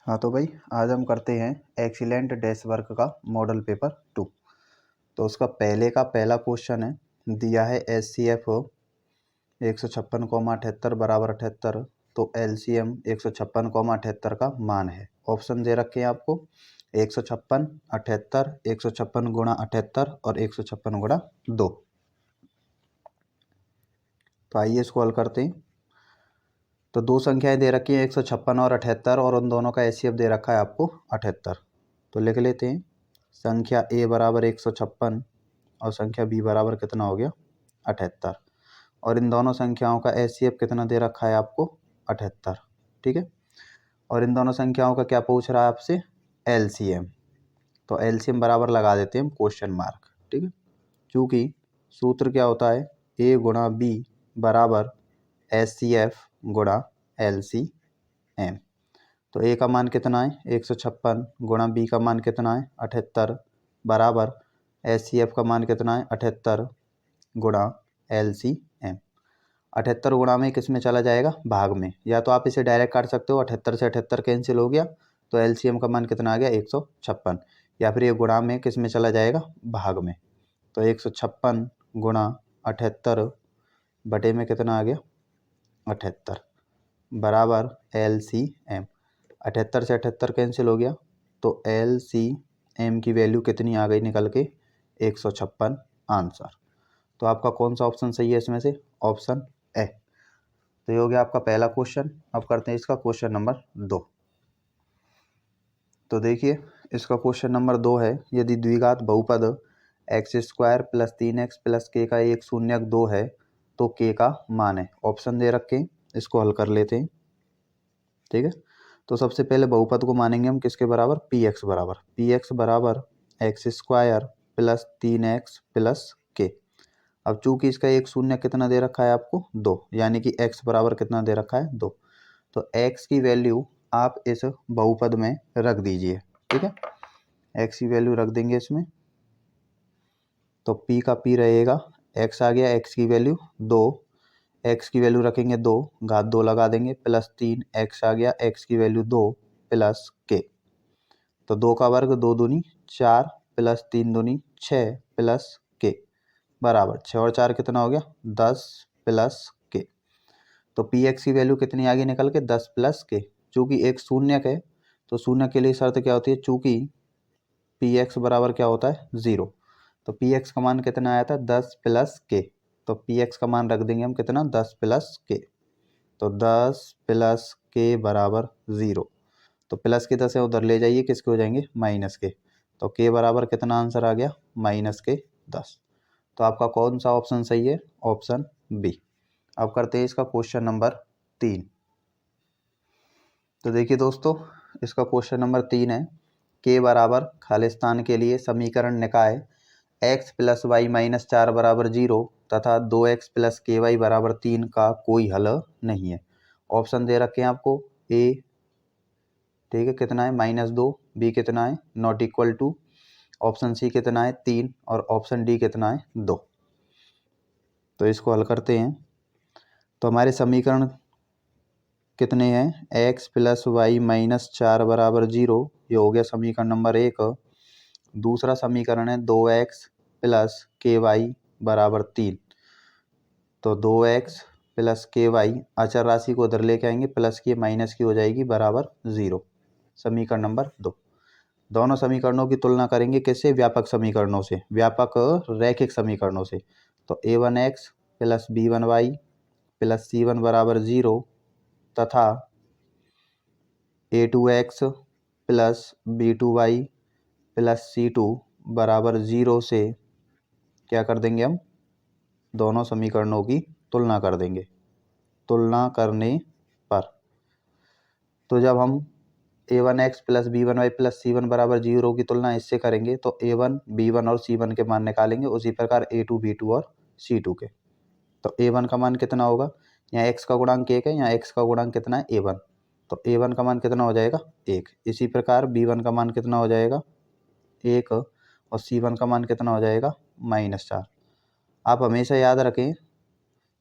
हाँ तो भाई आज हम करते हैं एक्सीलेंट डैश वर्क का मॉडल पेपर 2। तो उसका पहला क्वेश्चन है, दिया है SCF 156,78 बराबर 78। तो LCM 156,78 का मान है। ऑप्शन दे रखे हैं आपको 156, 78, 156 गुणा 78 और 156 गुणा 2। तो आइए इसको हल करते हैं। तो दो संख्याएं दे रखी हैं 156 और 78 और उन दोनों का HCF दे रखा है आपको 78। तो लिख लेते हैं संख्या A बराबर 156 और संख्या B बराबर कितना हो गया 78। और इन दोनों संख्याओं का HCF कितना दे रखा है आपको 78। ठीक है। और इन दोनों संख्याओं का क्या पूछ रहा है आपसे LCM। तो LCM बराबर लगा देते हैं हम क्वेश्चन मार्क। ठीक है। क्योंकि सूत्र क्या होता है A गुणा B बराबर HCF गुणा LCM। तो A का मान कितना है 156 गुणा B का मान कितना है 78 बराबर HCF का मान कितना है 78 गुणा LCM। 78 गुणा में किस में चला जाएगा भाग में, या तो आप इसे डायरेक्ट काट सकते हो 78 से 78 कैंसिल हो गया तो LCM का मान कितना आ गया 156, या फिर ये गुणा में किस में चला जाएगा भाग में। तो 156 गुणा 78 बटे में कितना आ गया 78 बराबर LCM। 78 से 78 कैंसिल हो गया तो LCM की वैल्यू कितनी आ गई निकल के 156 आंसर। तो आपका कौन सा ऑप्शन सही है इसमें से ऑप्शन ए। तो ये हो गया आपका पहला क्वेश्चन। अब करते हैं इसका क्वेश्चन नंबर 2। तो देखिए इसका क्वेश्चन नंबर 2 है, यदि द्विघात बहुपद x² plus 3x plus k का एक शून्यक 2 है तो k का मान है। ऑप्शन दे रखे हैं, इसको हल कर लेते हैं। ठीक है। तो सबसे पहले बहुपद को मानेंगे हम किसके बराबर px बराबर x² plus 3x plus k। अब चूंकि इसका एक शून्य कितना दे रखा है आपको 2, यानी कि x बराबर कितना दे रखा है 2। तो x की वैल्यू आप इस बहुपद में रख दीजिए। ठीक है। x की वैल्यू रख देंगे इसमें, तो p का p रहेगा, x आ गया, x की वैल्यू 2, x की वैल्यू रखेंगे 2, घात 2 लगा देंगे, प्लस 3 x आ गया, x की वैल्यू 2 प्लस k। तो 2 का वर्ग 2 दूनी 4 प्लस 3 दूनी 6 प्लस k बराबर 6 और 4 कितना हो गया 10 प्लस k। तो px की वैल्यू कितनी आ गई निकल के 10 प्लस k। चूंकि एक शून्यक है तो शून्य के लिए शर्त क्या होती है, चूंकि px बराबर क्या होता है 0। तो px का मान कितना आया था 10 प्लस k। तो px का मान रख देंगे हम कितना 10 प्लस k। तो 10 प्लस k बराबर 0। तो प्लस के 10 है उधर ले जाइए, किसके हो जाएंगे माइनस के। तो k बराबर कितना आंसर आ गया माइनस के 10। तो आपका कौन सा ऑप्शन सही है ऑप्शन बी। अब करते हैं इसका क्वेश्चन नंबर 3। तो देखिए दोस्तों इसका क्वेश्चन नंबर 3 है, k बराबर खालिस्तान के लिए समीकरण निकाय x प्लस वाई माइनस 4 बराबर 0 तथा 2x प्लस के वाई बराबर 3 का कोई हल नहीं है। ऑप्शन दे रखे हैं आपको a, ठीक है, कितना है -2, b कितना है not equal to, option C कितना है 3 और ऑप्शन डी कितना है 2। तो इसको हल करते हैं। तो हमारे समीकरण कितने हैं x प्लस वाई माइनस 4 बराबर 0, ये हो गया समीकरण नंबर 1। दूसरा समीकरण है 2x प्लस के वाई बराबर 3। तो 2x प्लस के वाई अचर राशि को उधर लेके आएंगे, प्लस की माइनस की हो जाएगी बराबर 0। समीकरण नंबर 2। दोनों समीकरणों की तुलना करेंगे किससे, व्यापक समीकरणों से, व्यापक रैखिक समीकरणों से। तो a1x plus b1y plus c1 बराबर 0 तथा a2x plus b2y plus c2 बराबर 0 से क्या कर देंगे हम, दोनों समीकरणों की तुलना कर देंगे। तुलना करने पर तो जब हम a1x plus b1y plus c1 बराबर 0 की तुलना इससे करेंगे तो a1 b1 और c1 के मान निकालेंगे, उसी प्रकार a2 b2 और c2 के। तो a1 का मान कितना होगा, यहाँ x का गुणांक 1 है, यहाँ x का गुणांक कितना है a1, तो a1 का मान कितना हो जाएगा 1। इसी प्रकार b1 का मान कितना हो जाएगा 1 और c1 का मान कितना हो जाएगा -4। आप हमेशा याद रखें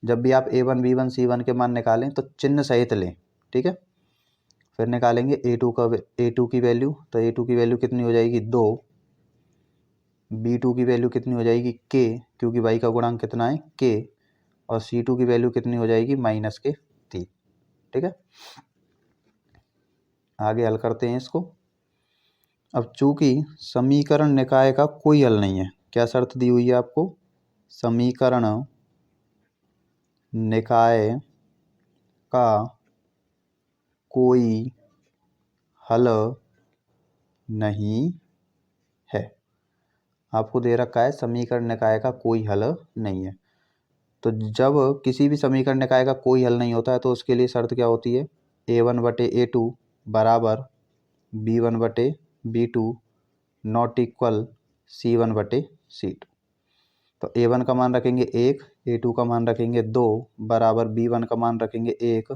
जब भी आप a1 b1 c1 के मान निकालें तो चिन्ह सहित लें। ठीक है। फिर निकालेंगे A2 की वैल्यू, तो A2 की वैल्यू कितनी हो जाएगी 2, B2 की वैल्यू कितनी हो जाएगी K, क्योंकि y का गुणांक कितना है K, और C2 की वैल्यू कितनी हो जाएगी -3। ठीक है, आगे हल करते हैं इसको। अब चूंकि समीकरण निकाय का कोई हल नहीं है, क्या शर्त दी हुई है आपको, समीकरण निकाय का कोई हल नहीं है, आपको दे रखा है समीकरण निकाय का कोई हल नहीं है। तो जब किसी भी समीकरण निकाय का कोई हल नहीं होता है तो उसके लिए शर्त क्या होती है, A1/A2 बराबर B1/B2 नॉट इक्वल C1/C2। तो A1 का मान रखेंगे 1, A2 का मान रखेंगे 2 बराबर B1 का मान रखेंगे 1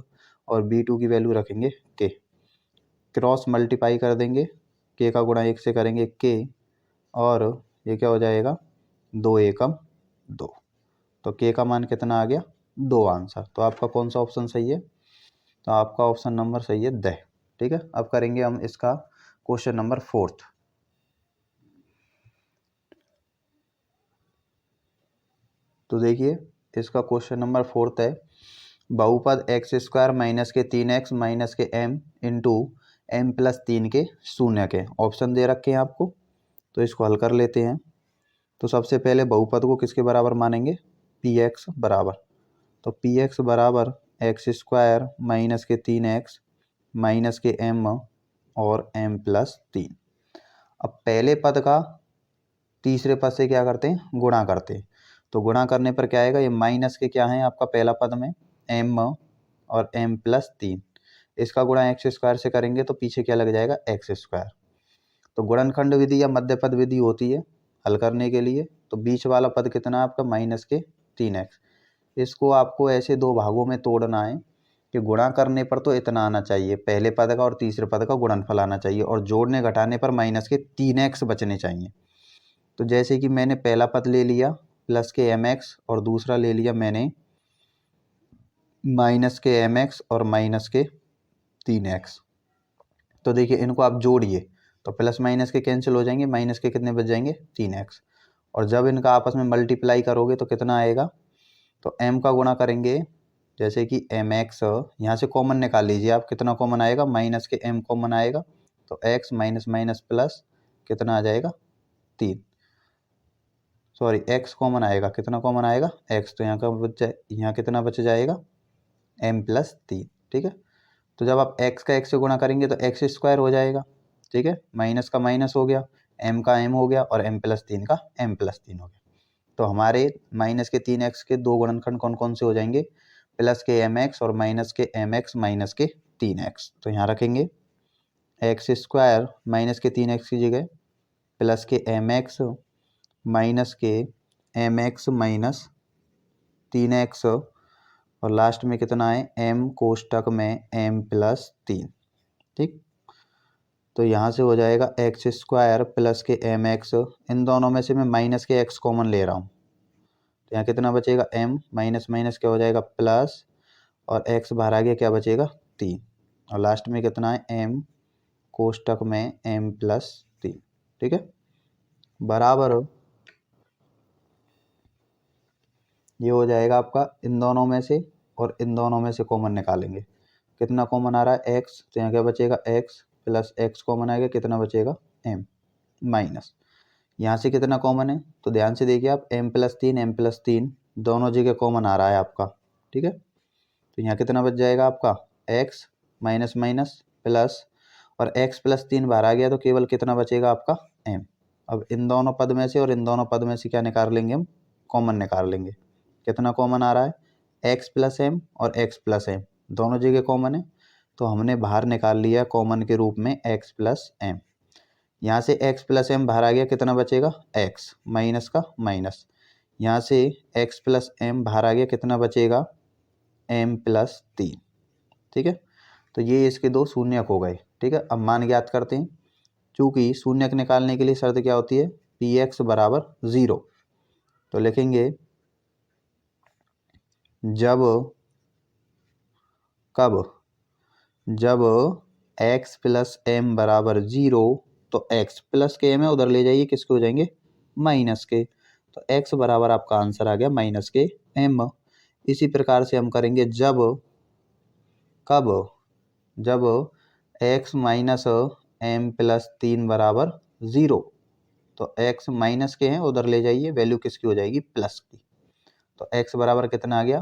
और B2 की वैल्यू रखेंगे K। क्रॉस मल्टीप्लाई कर देंगे, K का गुणा 1 से करेंगे K, और ये क्या हो जाएगा 2 एकम 2। तो K का मान कितना आ गया 2 आंसर। तो आपका कौन सा ऑप्शन सही है, तो आपका ऑप्शन नंबर सही है द। ठीक है, अब करेंगे हम इसका क्वेश्चन नंबर 4। तो देखिए इसका क्वेश्चन नंबर 4 है, बहुपद x² माइनस के 3x माइनस के m इंटू m प्लस 3 के शून्य के। ऑप्शन दे रखे हैं आपको, तो इसको हल कर लेते हैं। तो सबसे पहले बहुपद को किसके बराबर मानेंगे, px बराबर, तो px बराबर x² माइनस के 3x माइनस के m और m प्लस 3। अब पहले पद का तीसरे पद से क्या करते हैं, गुणा करते हैं। तो गुणा करने पर क्या आएगा, ये माइनस के क्या है आपका पहला पद में m और m प्लस 3, इसका गुणा x² से करेंगे तो पीछे क्या लग जाएगा x²। तो गुणनखंड विधि या मध्यपद विधि होती है हल करने के लिए। तो बीच वाला पद कितना आपका -3x, इसको आपको ऐसे दो भागों में तोड़ना है कि गुणा करने पर तो इतना आना चाहिए, पहले पद का और तीसरे पद का गुणनफल आना चाहिए, और जोड़ने घटाने पर -3x बचने चाहिए। तो जैसे कि मैंने पहला पद ले लिया प्लस के mx और दूसरा ले लिया मैंने माइनस के mx और माइनस के 3x। तो देखिए इनको आप जोड़िए तो प्लस माइनस के कैंसिल हो जाएंगे, माइनस के कितने बच जाएंगे 3x, और जब इनका आपस में मल्टीप्लाई करोगे तो कितना आएगा, तो m का गुणा करेंगे, जैसे कि mx यहाँ से कॉमन निकाल लीजिए आप, कितना कॉमन आएगा माइनस के m कॉमन आएगा, तो x माइनस माइनस प्लस कितना आ जाएगा 3, सॉरी x कॉमन आएगा, कितना कॉमन आएगा x, तो यहाँ का बच जाए, यहाँ कितना बच जाएगा m प्लस 3। ठीक है, तो जब आप x का x से गुणा करेंगे तो x² हो जाएगा। ठीक है, माइनस का माइनस हो गया, m का m हो गया, और m प्लस 3 का m प्लस 3 हो गया। तो हमारे माइनस के 3x के दो गुणनखंड कौन कौन से हो जाएंगे, प्लस के mx और माइनस के mx माइनस के 3x। तो यहाँ रखेंगे x² माइनस के 3x की जगह प्लस के mx माइनस के mx माइनस 3x, और लास्ट में कितना है m कोष्टक में m प्लस 3। ठीक, तो यहाँ से हो जाएगा x² प्लस के mx, इन दोनों में से मैं माइनस के x कॉमन ले रहा हूँ, तो यहाँ कितना बचेगा m माइनस माइनस क्या हो जाएगा प्लस, और x बाहर आ गया, क्या बचेगा 3, और लास्ट में कितना है m कोष्टक में m प्लस 3। ठीक है, बराबर ये हो जाएगा आपका इन दोनों में से, और इन दोनों में से कॉमन निकालेंगे, कितना कॉमन आ रहा है x, तो यहाँ क्या बचेगा x प्लस x कॉमन आएगा, कितना बचेगा m माइनस, यहाँ से कितना कॉमन है, तो ध्यान से देखिए आप m प्लस 3 दोनों जगह कॉमन आ रहा है आपका। ठीक है, तो यहाँ कितना बच जाएगा आपका x माइनस माइनस प्लस, और x प्लस 3 बाहर आ गया तो केवल कितना बचेगा आपका m। अब इन दोनों पद में से और इन दोनों पद में से क्या निकाल लेंगे हम, कॉमन निकाल लेंगे, कितना कॉमन आ रहा है x प्लस m और x प्लस m दोनों जगह कॉमन है, तो हमने बाहर निकाल लिया कॉमन के रूप में x प्लस m। यहाँ से x प्लस m बाहर आ गया, कितना बचेगा x माइनस का माइनस, यहाँ से x प्लस m बाहर आ गया, कितना बचेगा m प्लस 3। ठीक है, तो ये इसके दो शून्यक हो गए। ठीक है, अब मान ज्ञात करते हैं, चूंकि शून्यक निकालने के लिए शर्त क्या होती है, px बराबर 0, तो लिखेंगे जब कब, जब x प्लस एम बराबर 0, तो x प्लस के एम है, उधर ले जाइए, किसके हो जाएंगे, माइनस के। तो x बराबर आपका आंसर आ गया माइनस के एम। इसी प्रकार से हम करेंगे जब x माइनस एम प्लस 3 बराबर 0, तो x माइनस के हैं, उधर ले जाइए, वैल्यू किसकी हो जाएगी, प्लस की। तो x बराबर कितना आ गया,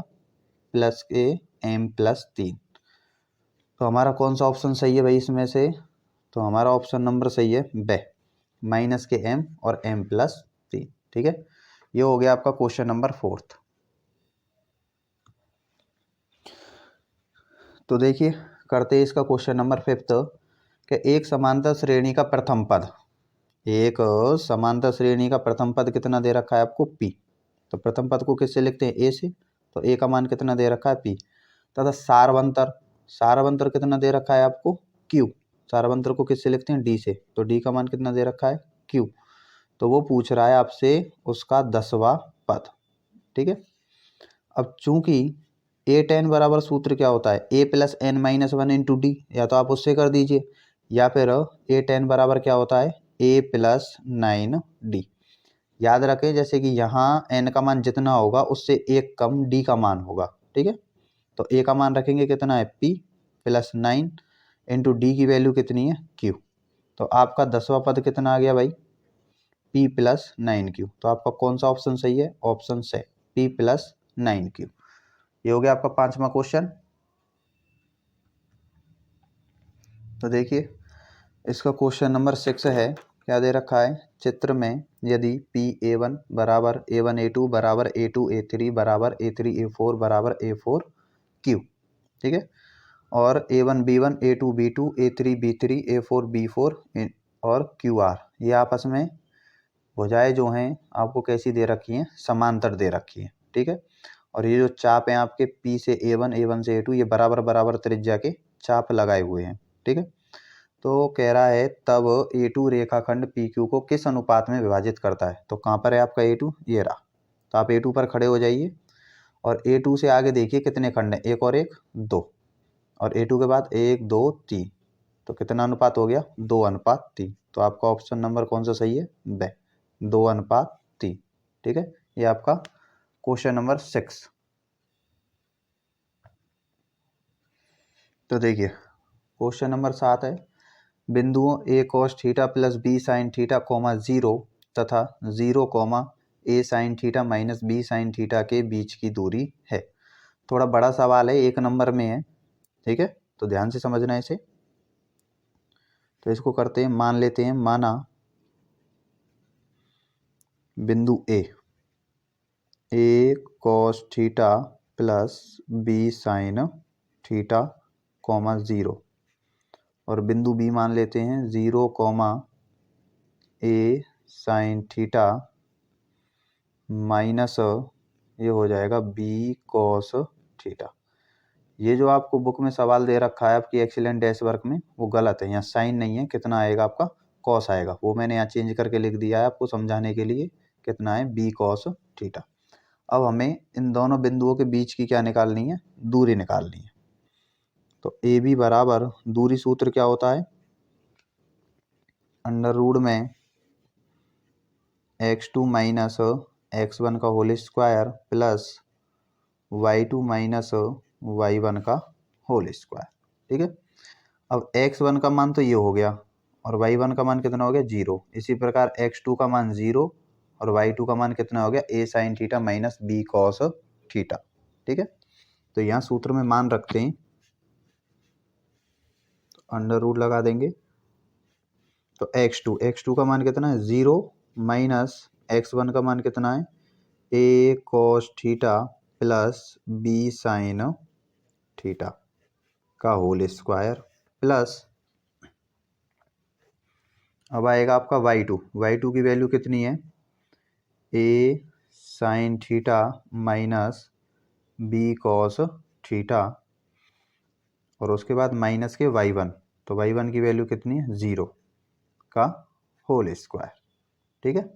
प्लस के एम प्लस 3। तो हमारा कौन सा ऑप्शन सही है भाई इसमें से, तो हमारा ऑप्शन नंबर सही है बे, माइनस के एम और एम प्लस 3। ठीक है, ये हो गया आपका क्वेश्चन नंबर 4। तो देखिए करते हैं इसका क्वेश्चन नंबर 5 कि एक समांतर श्रेणी का प्रथम पद, एक समांतर श्रेणी का प्रथम पद कितना दे रखा है आपको, p। तो प्रथम पद को किससे लिखते हैं, a से। तो a का मान कितना दे रखा है, p। तथा सारवंतर कितना दे रखा है आपको, q। सारवंतर को किससे लिखते हैं, d से। तो d का मान कितना दे रखा है, q। तो वो पूछ रहा है आपसे उसका 10वां पद। ठीक है, अब चूंकि a10 बराबर सूत्र क्या होता है, a plus n minus 1 into d, या तो आप उससे कर दीजिए, या फिर a10 बराबर क्या होता है, a प्लस 9d। याद रखें जैसे कि यहाँ n का मान जितना होगा उससे एक कम d का मान होगा। ठीक है, तो a का मान रखेंगे कितना है, p प्लस 9 इंटू डी की वैल्यू कितनी है, q। तो आपका 10वां पद कितना आ गया भाई, p प्लस 9q। तो आपका कौन सा ऑप्शन सही है, ऑप्शन से p प्लस 9q। ये हो गया आपका 5वां क्वेश्चन। तो देखिए इसका क्वेश्चन नंबर 6 है, क्या दे रखा है, चित्र में यदि PA1 बराबर A1 A2 बराबर A2 A3 बराबर A3 A4 बराबर A4 Q। ठीक है, और A1 B1 A2 B2 A3 B3 A4 B4 और QR, ये आपस में भुजाएं जो हैं आपको कैसी दे रखी हैं, समांतर दे रखी है। ठीक है, और ये जो चाप हैं आपके P से A1 A1 से A2, ये बराबर बराबर त्रिज्या के चाप लगाए हुए हैं। ठीक है, तो कह रहा है तब A2 रेखाखंड PQ को किस अनुपात में विभाजित करता है। तो कहाँ पर है आपका A2, ये रहा। तो आप A2 पर खड़े हो जाइए और A2 से आगे देखिए कितने खंड हैं, एक और एक, दो, और A2 के बाद 1 2 3, तो कितना अनुपात हो गया, 2:3। तो आपका ऑप्शन नंबर कौन सा सही है, बे, 2:3। ठीक है, ये आपका क्वेश्चन नंबर 6। तो देखिए क्वेश्चन नंबर 7 है, बिंदुओं a cos theta plus b sin theta 0 तथा 0, a sin theta minus b sin theta के बीच की दूरी है। थोड़ा बड़ा सवाल है, 1 नंबर में है। ठीक है, तो ध्यान से समझना है इसे। तो इसको करते हैं, मान लेते हैं, माना बिंदु a cos theta plus b sin theta 0, और बिंदु बी मान लेते हैं 0, a sin थीटा माइनस ये हो जाएगा b cos थीटा। ये जो आपको बुक में सवाल दे रखा है आपकी एक्सीलेंट डैश वर्क में, वो गलत है। यहाँ साइन नहीं है, कितना आएगा आपका, कॉस आएगा। वो मैंने यहाँ चेंज करके लिख दिया है आपको समझाने के लिए, कितना है, b cos थीटा। अब हमें इन दोनों बिंदुओं के बीच की क्या निकालनी है, दूरी निकालनी है। तो ए बी बराबर, दूरी सूत्र क्या होता है, अंडर रूट में x2 माइनस x1 का whole square plus y2 minus y1 का होल स्क्वायर। ठीक है, अब x1 का मान तो ये हो गया और y1 का मान कितना हो गया, 0। इसी प्रकार x2 का मान 0 और y2 का मान कितना हो गया, a sin theta minus b cos theta. ठीक है, तो यहाँ सूत्र में मान रखते हैं, तो अंडर रूट लगा देंगे। तो x2 का मान कितना है, 0 माइनस x1 का मान कितना है, a cos theta plus b sin theta का होल स्क्वायर प्लस, अब आएगा आपका y2 की वैल्यू कितनी है, a sin theta minus b cos theta, और उसके बाद माइनस के y1, तो y1 की वैल्यू कितनी है, 0 का होल स्क्वायर। ठीक है,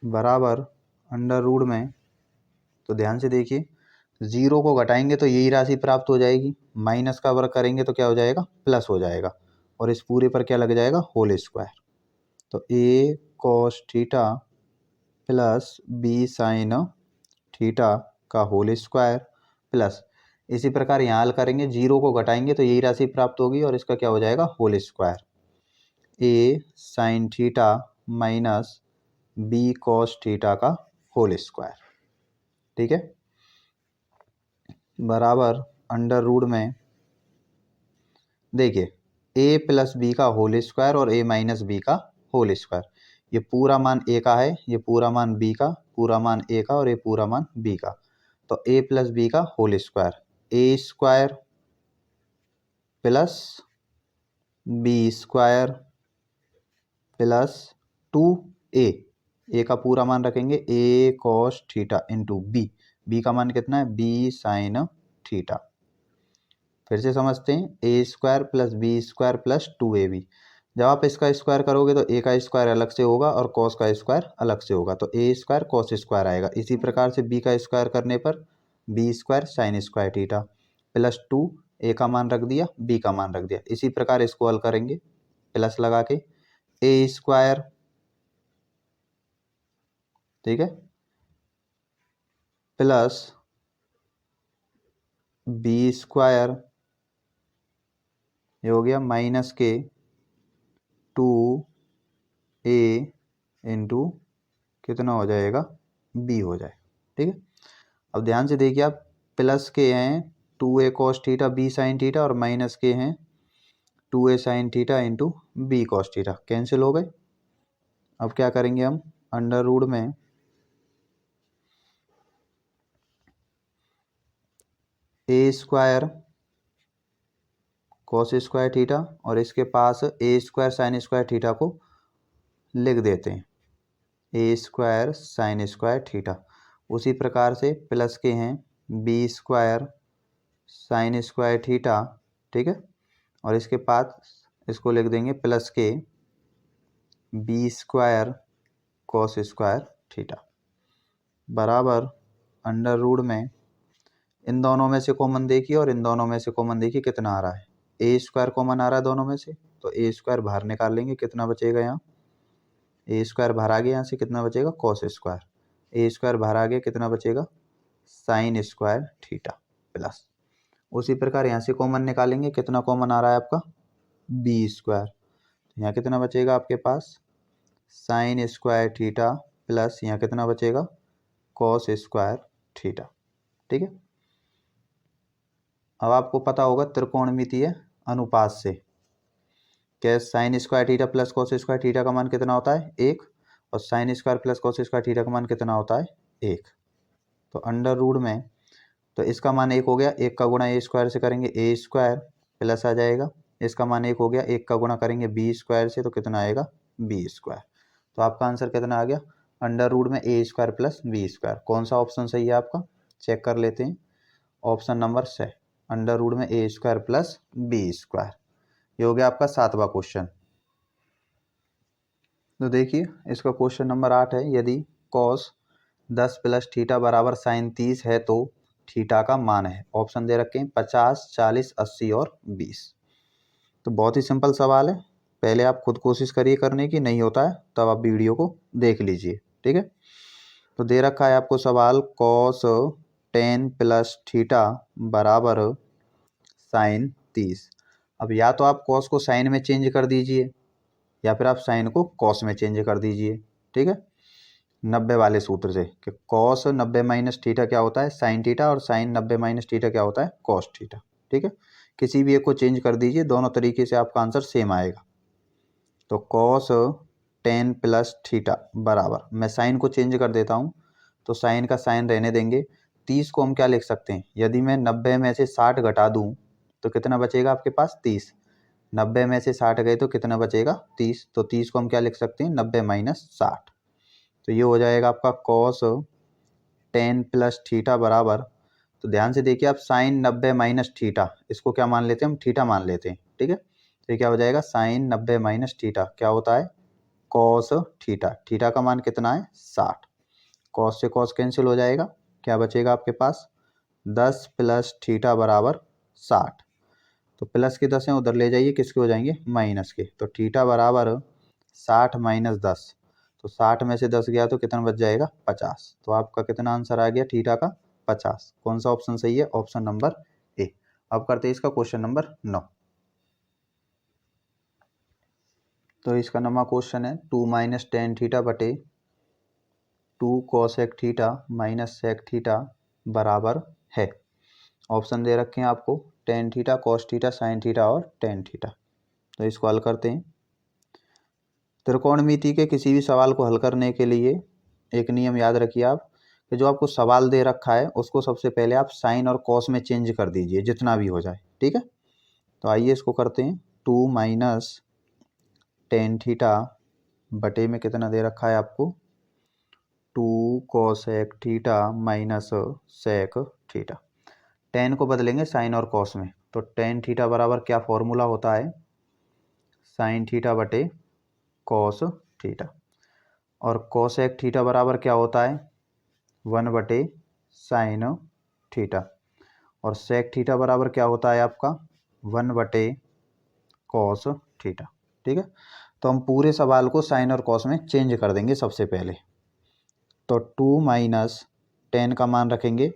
बराबर अंडर रूट में, तो ध्यान से देखिए, जीरो को घटाएंगे तो यही राशि प्राप्त हो जाएगी, माइनस का वर्ग करेंगे तो क्या हो जाएगा, प्लस हो जाएगा, और इस पूरे पर क्या लग जाएगा, होल स्क्वायर। तो a cos theta plus b sine theta का होल स्क्वायर प्लस, इसी प्रकार यहाँ हल करेंगे, जीरो को घटाएंगे तो यही राशि प्राप्त होगी और इसका क्या हो जाएगा, whole square. a sine theta minus b cos theta का होल स्क्वायर, ठीक है, बराबर अंडर रूट में, देखिए a प्लस बी का होल स्क्वायर और a माइनस बी का होल स्क्वायर, ये पूरा मान a का है, ये पूरा मान b का, पूरा मान a का और ये पूरा मान b का, तो a प्लस बी का whole square, a square plus b square plus 2a का पूरा मान रखेंगे a cos theta into b का मान कितना है, b साइन थीटा। फिर से समझते हैं, a square plus b square plus 2ab, जब आप इसका स्क्वायर करोगे तो ए का स्क्वायर अलग से होगा और कॉस का स्क्वायर अलग से होगा, तो ए स्क्वायर कॉस स्क्वायर आएगा। इसी प्रकार से बी का स्क्वायर करने पर b square sine square theta plus 2, a का मान रख दिया, बी का मान रख दिया, इसी प्रकार इसको हल करेंगे प्लस लगा के, ए स्क्वायर, ठीक है, प्लस बी स्क्वायर, ये हो गया माइनस के 2a इंटू कितना हो जाएगा, b हो जाए, ठीक है। अब ध्यान से देखिए आप, प्लस के हैं 2a cos theta b sine theta और माइनस के हैं 2a sine theta into b cos theta, cancel हो गए। अब क्या करेंगे हम, अंडर रूट में a square cos square theta और इसके पास a square sine square theta को लिख देते हैं, a square sine square theta, उसी प्रकार से प्लस के हैं b square sine square theta, ठीक है, और इसके पास इसको लिख देंगे प्लस के b square cos square theta, बराबर अंडर रूट में, इन दोनों में से कॉमन देखिए और इन दोनों में से कॉमन देखिए कितना आ रहा है, ए स्क्वायर कॉमन आ रहा है दोनों में से, तो ए स्क्वायर बाहर निकाल लेंगे, कितना बचेगा यहाँ, ए स्क्वायर बाहर आ गया, यहाँ से कितना बचेगा, कॉस स्क्वायर, ए स्क्वायर बाहर आ गया, कितना बचेगा, साइन स्क्वायर थीटा प्लस, उसी प्रकार यहाँ से कॉमन निकालेंगे, कितना कॉमन आ रहा है आपका, बी स्क्वायर, यहाँ कितना बचेगा आपके पास, साइन स्क्वायर थीटा प्लस यहाँ कितना बचेगा, कॉस स्क्वायर थीटा, ठीक है। अब आपको पता होगा त्रिकोणमितीय अनुपात से, क्या sign square theta plus cos square theta का मान कितना होता है, 1, और sine square plus cos square theta का मान कितना होता है, 1। तो अंडर रूट में, तो इसका मान 1 हो गया, 1 का गुणा ए स्क्वायर से करेंगे ए स्क्वायर प्लस आ जाएगा, इसका मान 1 हो गया, 1 का गुणा करेंगे बी स्क्वायर से तो कितना आएगा, बी स्क्वायर। तो आपका आंसर कितना आ गया, अंडर रूट में ए स्क्वायर प्लस बी स्क्वायर। कौन सा ऑप्शन सही है आपका, चेक कर लेते हैं, ऑप्शन नंबर से, अंडर रूट में ए स्क्वायर प्लस बी स्क्वायर। ये हो गया आपका 7वां क्वेश्चन। तो देखिए इसका क्वेश्चन नंबर 8 है, यदि कॉस 10 प्लस थीटा बराबर साइन 30 है तो थीटा का मान है, ऑप्शन दे रखे हैं 50, 40, 80 और 20। तो बहुत ही सिंपल सवाल है, पहले आप खुद कोशिश करिए करने की, नहीं होता है तब आप वीडियो को देख लीजिए, ठीक है। तो दे रखा है आपको सवाल, कॉस 10 प्लस थीटा बराबर साइन 30। अब या तो आप कॉस को साइन में चेंज कर दीजिए या फिर आप साइन को कॉस में चेंज कर दीजिए, ठीक है, 90 वाले सूत्र से, कि कॉस 90 माइनस थीटा क्या होता है, साइन थीटा, और साइन 90 माइनस थीटा क्या होता है, कॉस थीटा, ठीक है। किसी भी एक को चेंज कर दीजिए, दोनों तरीके से आपका आंसर सेम आएगा। तो कॉस 10 प्लस थीटा बराबर, मैं साइन को चेंज कर देता हूँ, तो साइन का साइन रहने देंगे, 30 को हम क्या लिख सकते हैं, यदि मैं 90 में से 60 घटा दूँ तो कितना बचेगा आपके पास, 30, 90 में से 60 गए तो कितना बचेगा, 30, तो 30 को हम क्या लिख सकते हैं, 90 माइनस 60, तो ये हो जाएगा आपका कॉस 10 प्लस थीटा बराबर, तो ध्यान से देखिए आप, साइन 90 माइनस थीटा, इसको क्या मान लेते हैं हम, थीटा मान लेते हैं, ठीक है। तो ये क्या हो जाएगा, साइन 90 माइनस थीटा क्या होता है, कॉस थीटा, थीटा का मान कितना है, 60, कॉस से कॉस कैंसिल हो जाएगा, क्या बचेगा आपके पास, 10 प्लस थीटा बराबर 60। तो प्लस के 10 हैं उधर ले जाइए, किसके हो जाएंगे माइनस के। तो थीटा बराबर 60 माइनस 10। तो 60 में से 10 गया तो कितना बच जाएगा 50। तो आपका कितना आंसर आ गया थीटा का 50। कौन सा ऑप्शन सही है? Option number A. अब करते हैं इसका क्वेश्चन नंबर 9। तो इसका नंबर क्वेश्चन है 2 माइनस टेन थीटा बटे 2 cosec theta minus sec theta बराबर है। ऑप्शन दे रखे हैं आपको tan theta, cos theta, sine theta और टेन थीटा। तो इसको हल करते हैं। त्रिकोणमिति के किसी भी सवाल को हल करने के लिए एक नियम याद रखिए आप, कि जो आपको सवाल दे रखा है उसको सबसे पहले आप साइन और कॉस में चेंज कर दीजिए, जितना भी हो जाए। ठीक है, तो आइए इसको करते हैं। 2 माइनस टेन थीटा बटे में कितना दे रखा है आपको 2 cosec theta minus sec theta. Tan को बदलेंगे साइन और कॉस में, तो टेन थीटा बराबर क्या फॉर्मूला होता है साइन थीटा बटे कॉस थीटा। और कोसेक थीटा बराबर क्या होता है 1 बटे साइन थीटा। और सेक थीटा बराबर क्या होता है आपका 1 बटे कॉस थीटा। ठीक है, तो हम पूरे सवाल को साइन और कॉस में चेंज कर देंगे सबसे पहले। तो 2 माइनस टेन का मान रखेंगे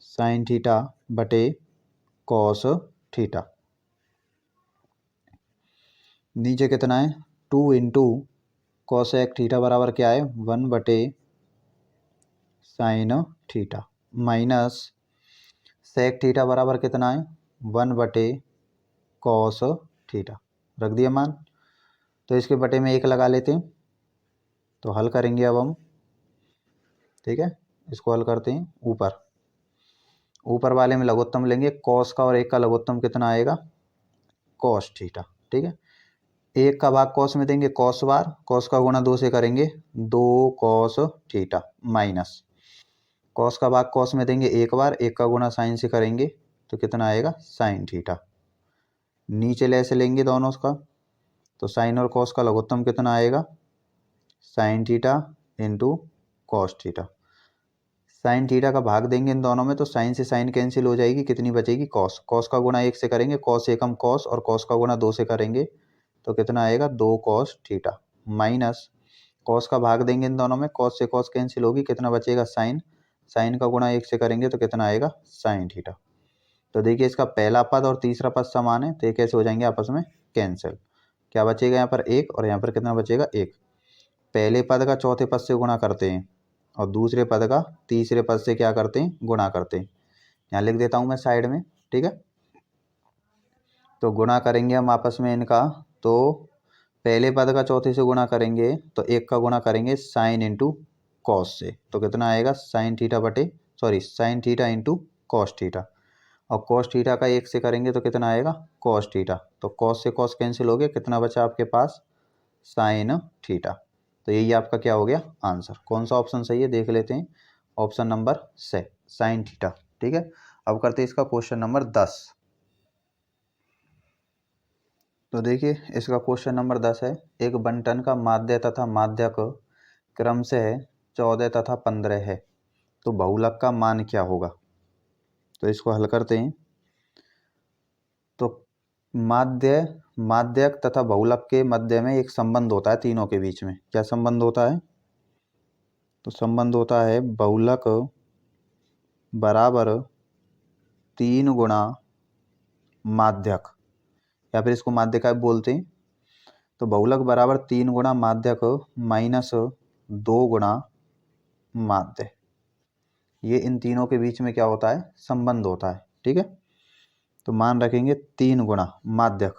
साइन थीटा बटे कॉस थीटा। नीचे कितना है 2 इंटू कोसेक थीटा बराबर क्या है 1 बटे sine theta minus sec theta बराबर कितना है 1 बटे कॉस थीटा। रख दिया मान। तो इसके बटे में 1 लगा लेते हैं। तो हल करेंगे अब हम। ठीक है, इसको हल करते हैं। ऊपर वाले में लघुत्तम लेंगे, कॉस का और 1 का लघुत्तम कितना आएगा कॉस थीटा। ठीक है, 1 का भाग कॉस में देंगे कॉस बार, कॉस का गुणा 2 से करेंगे 2 कॉस थीटा माइनस कॉस का भाग कॉस में देंगे 1 बार, 1 का गुणा साइन से करेंगे तो कितना आएगा साइन थीटा। नीचे लेस लेंगे दोनों का, तो साइन और कॉस का लघुत्तम कितना आएगा sign theta into cos theta. Sine theta का भाग देंगे इन दोनों में तो साइन से साइन कैंसिल हो जाएगी, कितनी बचेगी कॉस। कॉस का गुणा 1 से करेंगे, कॉस एकम कॉस, और कॉस का गुणा 2 से करेंगे तो कितना आएगा 2 कॉस थीटा माइनस कॉस का भाग देंगे इन दोनों में, कॉस से कॉस कैंसिल होगी, कितना बचेगा साइन। साइन का गुणा 1 से करेंगे तो कितना आएगा साइन थीटा। तो देखिए इसका पहला पद और तीसरा पद समान है, तो ये कैसे हो जाएंगे आपस में कैंसिल। क्या बचेगा यहाँ पर 1 और यहाँ पर कितना बचेगा 1। पहले पद का चौथे पद से गुणा करते हैं और दूसरे पद का तीसरे पद से क्या करते हैं गुणा करते हैं। यहाँ लिख देता हूँ मैं साइड में। ठीक है, तो गुणा करेंगे हम आपस में इनका। तो पहले पद का चौथे से गुणा करेंगे तो 1 का गुणा करेंगे साइन इंटू कॉस से, तो कितना आएगा साइन थीटा बटे sine theta into cos theta. और कॉस थीटा का 1 से करेंगे तो कितना आएगा कॉस थीटा। तो कॉस से कॉस कैंसिल हो गया, कितना बचा आपके पास साइन थीटा। तो यही आपका क्या हो गया आंसर। कौन सा ऑप्शन सही है देख लेते हैं। ऑप्शन नंबर से साइन थीटा। ठीक है, अब करते हैं इसका क्वेश्चन नंबर 10। तो देखिए इसका क्वेश्चन नंबर 10 है, एक बंटन का माध्य तथा माध्यक क्रम से 14 तथा 15 है, तो बहुलक का मान क्या होगा। तो इसको हल करते हैं। तो माध्यक तथा बहुलक के मध्य में एक संबंध होता है, तीनों के बीच में क्या संबंध होता है। तो संबंध होता है बहुलक बराबर 3 गुणा माध्यक, या फिर इसको माध्यक बोलते हैं। तो बहुलक बराबर 3 गुणा माध्यक माइनस 2 गुणा माध्य। ये इन तीनों के बीच में क्या होता है संबंध होता है। ठीक है, तो मान रखेंगे 3 गुणा माध्यक।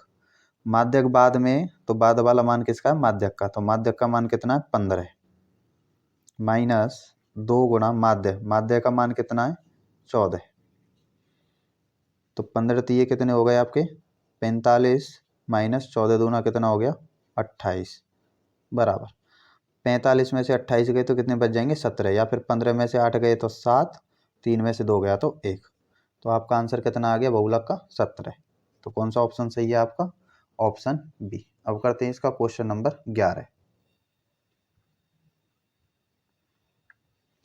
माध्यक बाद में, तो बाद वाला मान किसका है माध्यक का, तो माध्यक का मान कितना है 15 माइनस 2 गुणा माध्य, माध्य का मान कितना है 14। तो 15 तीये कितने हो गए आपके 45 माइनस 14 दूना कितना हो गया 28 बराबर 45 में से 28 गए तो कितने बच जाएंगे 17, या फिर 15 में से 8 गए तो 7, 3 में से 2 गया तो 1। तो आपका आंसर कितना आ गया बहुलक का 17। तो कौन सा ऑप्शन सही है आपका ऑप्शन बी। अब करते हैं इसका क्वेश्चन नंबर 11।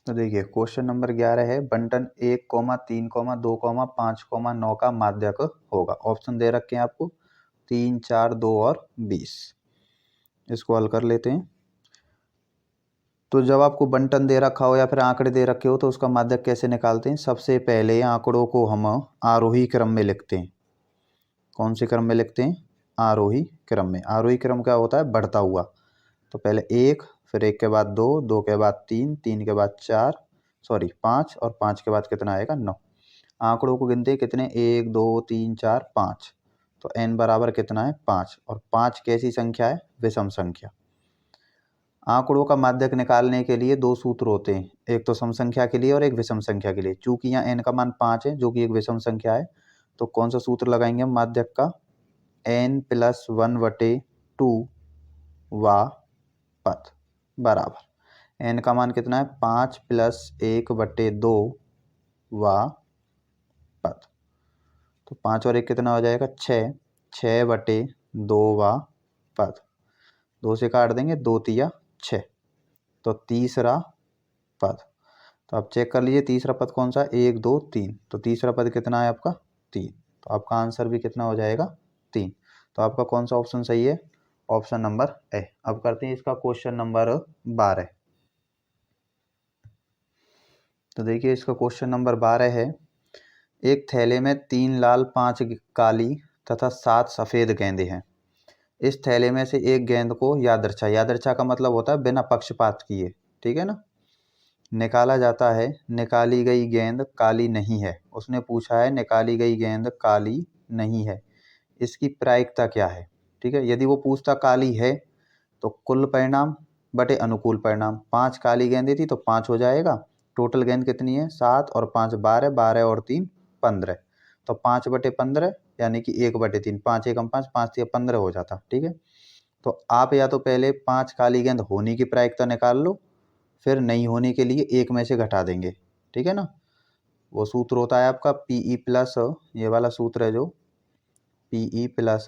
तो देखिए क्वेश्चन नंबर 11 है, बंटन 1,3,2,5,9 का माध्यक होगा। ऑप्शन दे रखे हैं आपको 3, 4, 2 और 20। इसको हल कर लेते हैं। तो जब आपको बंटन दे रखा हो या फिर आंकड़े दे रखे हो तो उसका माध्यक कैसे निकालते हैं? सबसे पहले आंकड़ों को हम आरोही क्रम में लिखते हैं। कौन से क्रम में लिखते हैं? आरोही क्रम में। आरोही क्रम क्या होता है? बढ़ता हुआ। तो पहले 1, फिर 1 के बाद 2, 2 के बाद 3, 3 के बाद 5 और 5 के बाद कितना आएगा? 9। आंकड़ों को गिनते कितने? 1, 2, 3, 4, 5। तो n बराबर कितना है? 5। और 5 कैसी संख्या है? विषम संख्या। आंकड़ों का माध्यक निकालने के लिए दो सूत्र होते हैं, एक तो सम संख्या के लिए और एक विषम संख्या के लिए। चूंकि यहाँ n का मान 5 है जो कि एक विषम संख्या है, तो कौन सा सूत्र लगाएंगे हम माध्यक का? n+1/2 वा पद बराबर n का मान कितना है? 5 + 1/2 वा पद। तो 5 और 1 कितना हो जाएगा? 6। 6/2 वा पद। 2 से काट देंगे, 2 तिया 6। तो तीसरा पद। तो आप चेक कर लीजिए तीसरा पद कौन सा? 1, 2, 3। तो तीसरा पद कितना है आपका? 3। तो आपका आंसर भी कितना हो जाएगा? 3। तो आपका कौन सा ऑप्शन सही है? Option number A. अब करते हैं इसका क्वेश्चन नंबर 12। तो देखिए इसका क्वेश्चन नंबर 12 है, एक थैले में 3 लाल, 5 काली तथा 7 सफेद गेंदें हैं। इस थैले में से एक गेंद को यादृच्छा का मतलब होता है बिना पक्षपात किए, ठीक है ना, निकाला जाता है। निकाली गई गेंद काली नहीं है। उसने पूछा है निकाली गई गेंद काली नहीं है, इसकी प्रायिकता क्या है? ठीक है, यदि वो पूछता काली है तो कुल परिणाम बटे अनुकूल परिणाम। 5 काली गेंदें थी तो 5 हो जाएगा। टोटल गेंद कितनी है? 7 और 5 12, 12 और 3 15। तो 5/15 यानी कि 1/3। 5 एकम 5, 5 3 15 हो जाता। ठीक है, तो आप या तो पहले 5 काली गेंद होने की प्रायिकता निकाल लो, फिर नहीं होने के लिए एक में से घटा देंगे। ठीक है ना, वो सूत्र होता है आपका PE प्लस, ये वाला सूत्र है जो PE प्लस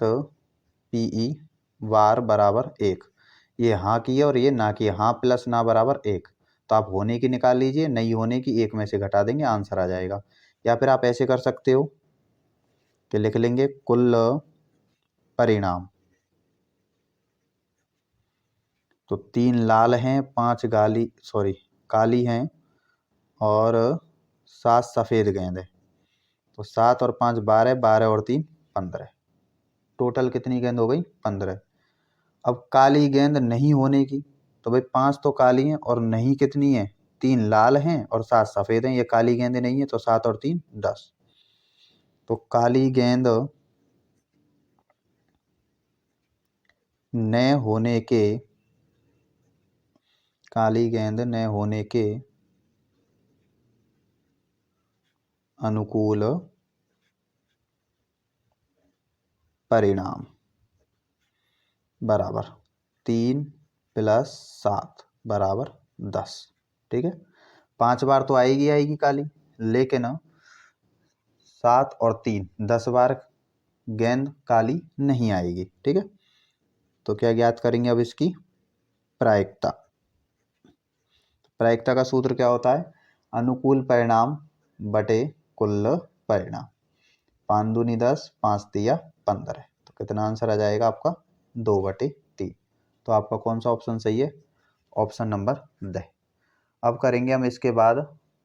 PE वार बराबर 1। ये हाँ की है और ये ना की है, हाँ प्लस ना बराबर 1। तो आप होने की निकाल लीजिए, नहीं होने की एक में से घटा देंगे, आंसर आ जाएगा। या फिर आप ऐसे कर सकते हो कि लिख लेंगे कुल परिणाम। तो 3 लाल हैं, 5 काली हैं और 7 सफ़ेद गेंद है। तो 7 और 5 12, 12 और 3 15। टोटल कितनी गेंद हो गई? 15। अब काली गेंद नहीं होने की, तो भाई 5 तो काली हैं और नहीं कितनी है? 3 लाल हैं और 7 सफ़ेद हैं। ये काली गेंदें नहीं है, तो 7 और 3 10। तो काली गेंद न होने के अनुकूल परिणाम बराबर 3 + 7 बराबर 10। ठीक है, 5 बार तो आएगी काली, लेकिन 7 और 3 10 बार गेंद काली नहीं आएगी। ठीक है, तो क्या ज्ञात करेंगे अब इसकी प्रायिकता। प्रायिकता का सूत्र क्या होता है? अनुकूल परिणाम बटे कुल परिणाम। 5 दूनी 10, 5 तिया 15। तो कितना आंसर आ जाएगा आपका? 2/3। तो आपका कौन सा ऑप्शन सही है? Option number the. अब करेंगे हम इसके बाद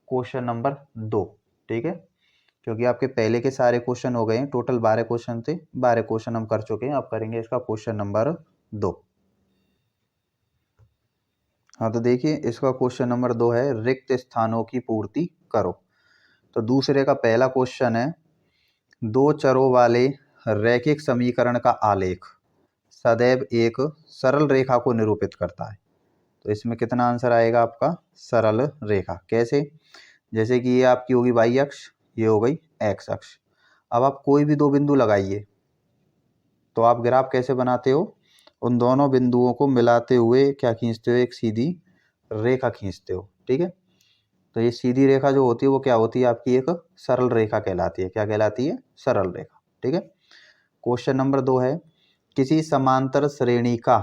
क्वेश्चन नंबर 2। ठीक है, क्योंकि आपके पहले के सारे क्वेश्चन हो गए हैं, टोटल 12 क्वेश्चन थे, 12 क्वेश्चन हम कर चुके हैं। अब करेंगे इसका क्वेश्चन नंबर 2। हाँ, तो देखिए इसका क्वेश्चन नंबर 2 है, रिक्त स्थानों की पूर्ति करो। तो दूसरे का पहला क्वेश्चन है, दो चरों वाले रैखिक समीकरण का आलेख सदैव एक सरल रेखा को निरूपित करता है। तो इसमें कितना आंसर आएगा आपका? सरल रेखा। कैसे? जैसे कि ये आपकी होगी y अक्ष, ये हो गई x अक्ष। अब आप कोई भी दो बिंदु लगाइए, तो आप ग्राफ कैसे बनाते हो? उन दोनों बिंदुओं को मिलाते हुए क्या खींचते हो? एक सीधी रेखा खींचते हो। ठीक है, तो ये सीधी रेखा जो होती है वो क्या होती है? आपकी एक सरल रेखा कहलाती है। क्या कहलाती है? सरल रेखा। ठीक है, क्वेश्चन नंबर 2 है, किसी समांतर श्रेणी का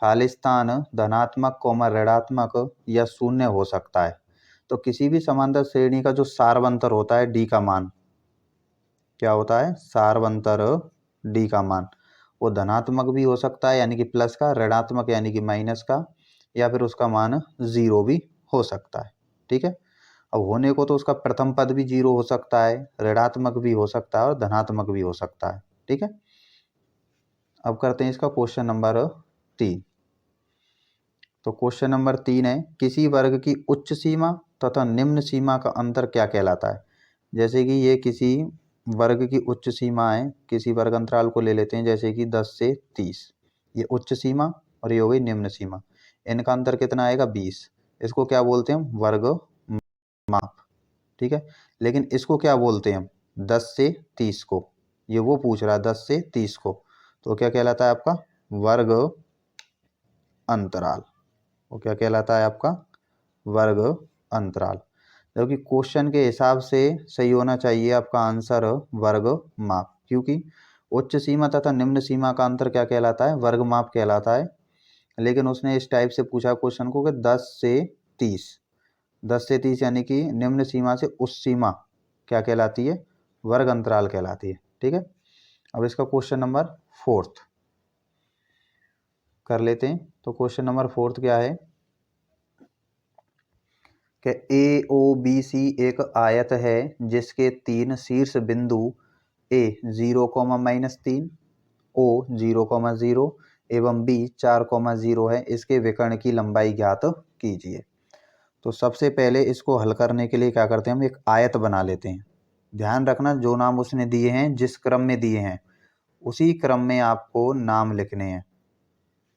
खाली स्थान धनात्मक ऋणात्मक या शून्य हो सकता है। तो किसी भी समांतर श्रेणी का जो सार्वंतर होता है डी का मान क्या होता है, सार्वंतर डी का मान वो धनात्मक भी हो सकता है यानी कि प्लस का, ऋणात्मक यानी कि माइनस का, या फिर उसका मान 0 भी हो सकता है। ठीक है, अब होने को तो उसका प्रथम पद भी 0 हो सकता है, ऋणात्मक भी हो सकता है और धनात्मक भी हो सकता है। ठीक है, अब करते हैं इसका क्वेश्चन नंबर 3। तो क्वेश्चन नंबर 3 है, किसी वर्ग की उच्च सीमा तथा निम्न सीमा का अंतर क्या कहलाता है। जैसे कि ये किसी वर्ग की उच्च सीमा है, किसी वर्ग अंतराल को ले लेते हैं जैसे कि 10 से 30, ये उच्च सीमा और ये हो गई निम्न सीमा, इनका अंतर कितना आएगा 20। इसको क्या बोलते हैं, वर्ग माप। ठीक है, लेकिन इसको क्या बोलते हैं हम, 10 से 30 को, ये वो पूछ रहा है 10 से 30 को, तो क्या कहलाता है आपका वर्ग अंतराल। वो क्या कहलाता है आपका वर्ग अंतराल। जबकि क्वेश्चन के हिसाब से सही होना चाहिए आपका आंसर वर्ग माप, क्योंकि उच्च सीमा तथा निम्न सीमा का अंतर क्या कहलाता है, वर्ग माप कहलाता है। लेकिन उसने इस टाइप से पूछा क्वेश्चन को कि 10 से 30, 10 से 30 यानी कि निम्न सीमा से उच्च सीमा क्या कहलाती है, वर्ग अंतराल कहलाती है। ठीक है, अब इसका क्वेश्चन नंबर 4 कर लेते हैं। तो क्वेश्चन नंबर 4 क्या है कि ए ओ बी सी एक आयत है जिसके 3 शीर्ष बिंदु ए 0,-3, ओ 0,0 एवं बी 4,0 है। इसके विकर्ण की लंबाई ज्ञात कीजिए। तो सबसे पहले इसको हल करने के लिए क्या करते हैं, हम एक आयत बना लेते हैं। ध्यान रखना जो नाम उसने दिए हैं, जिस क्रम में दिए हैं उसी क्रम में आपको नाम लिखने हैं।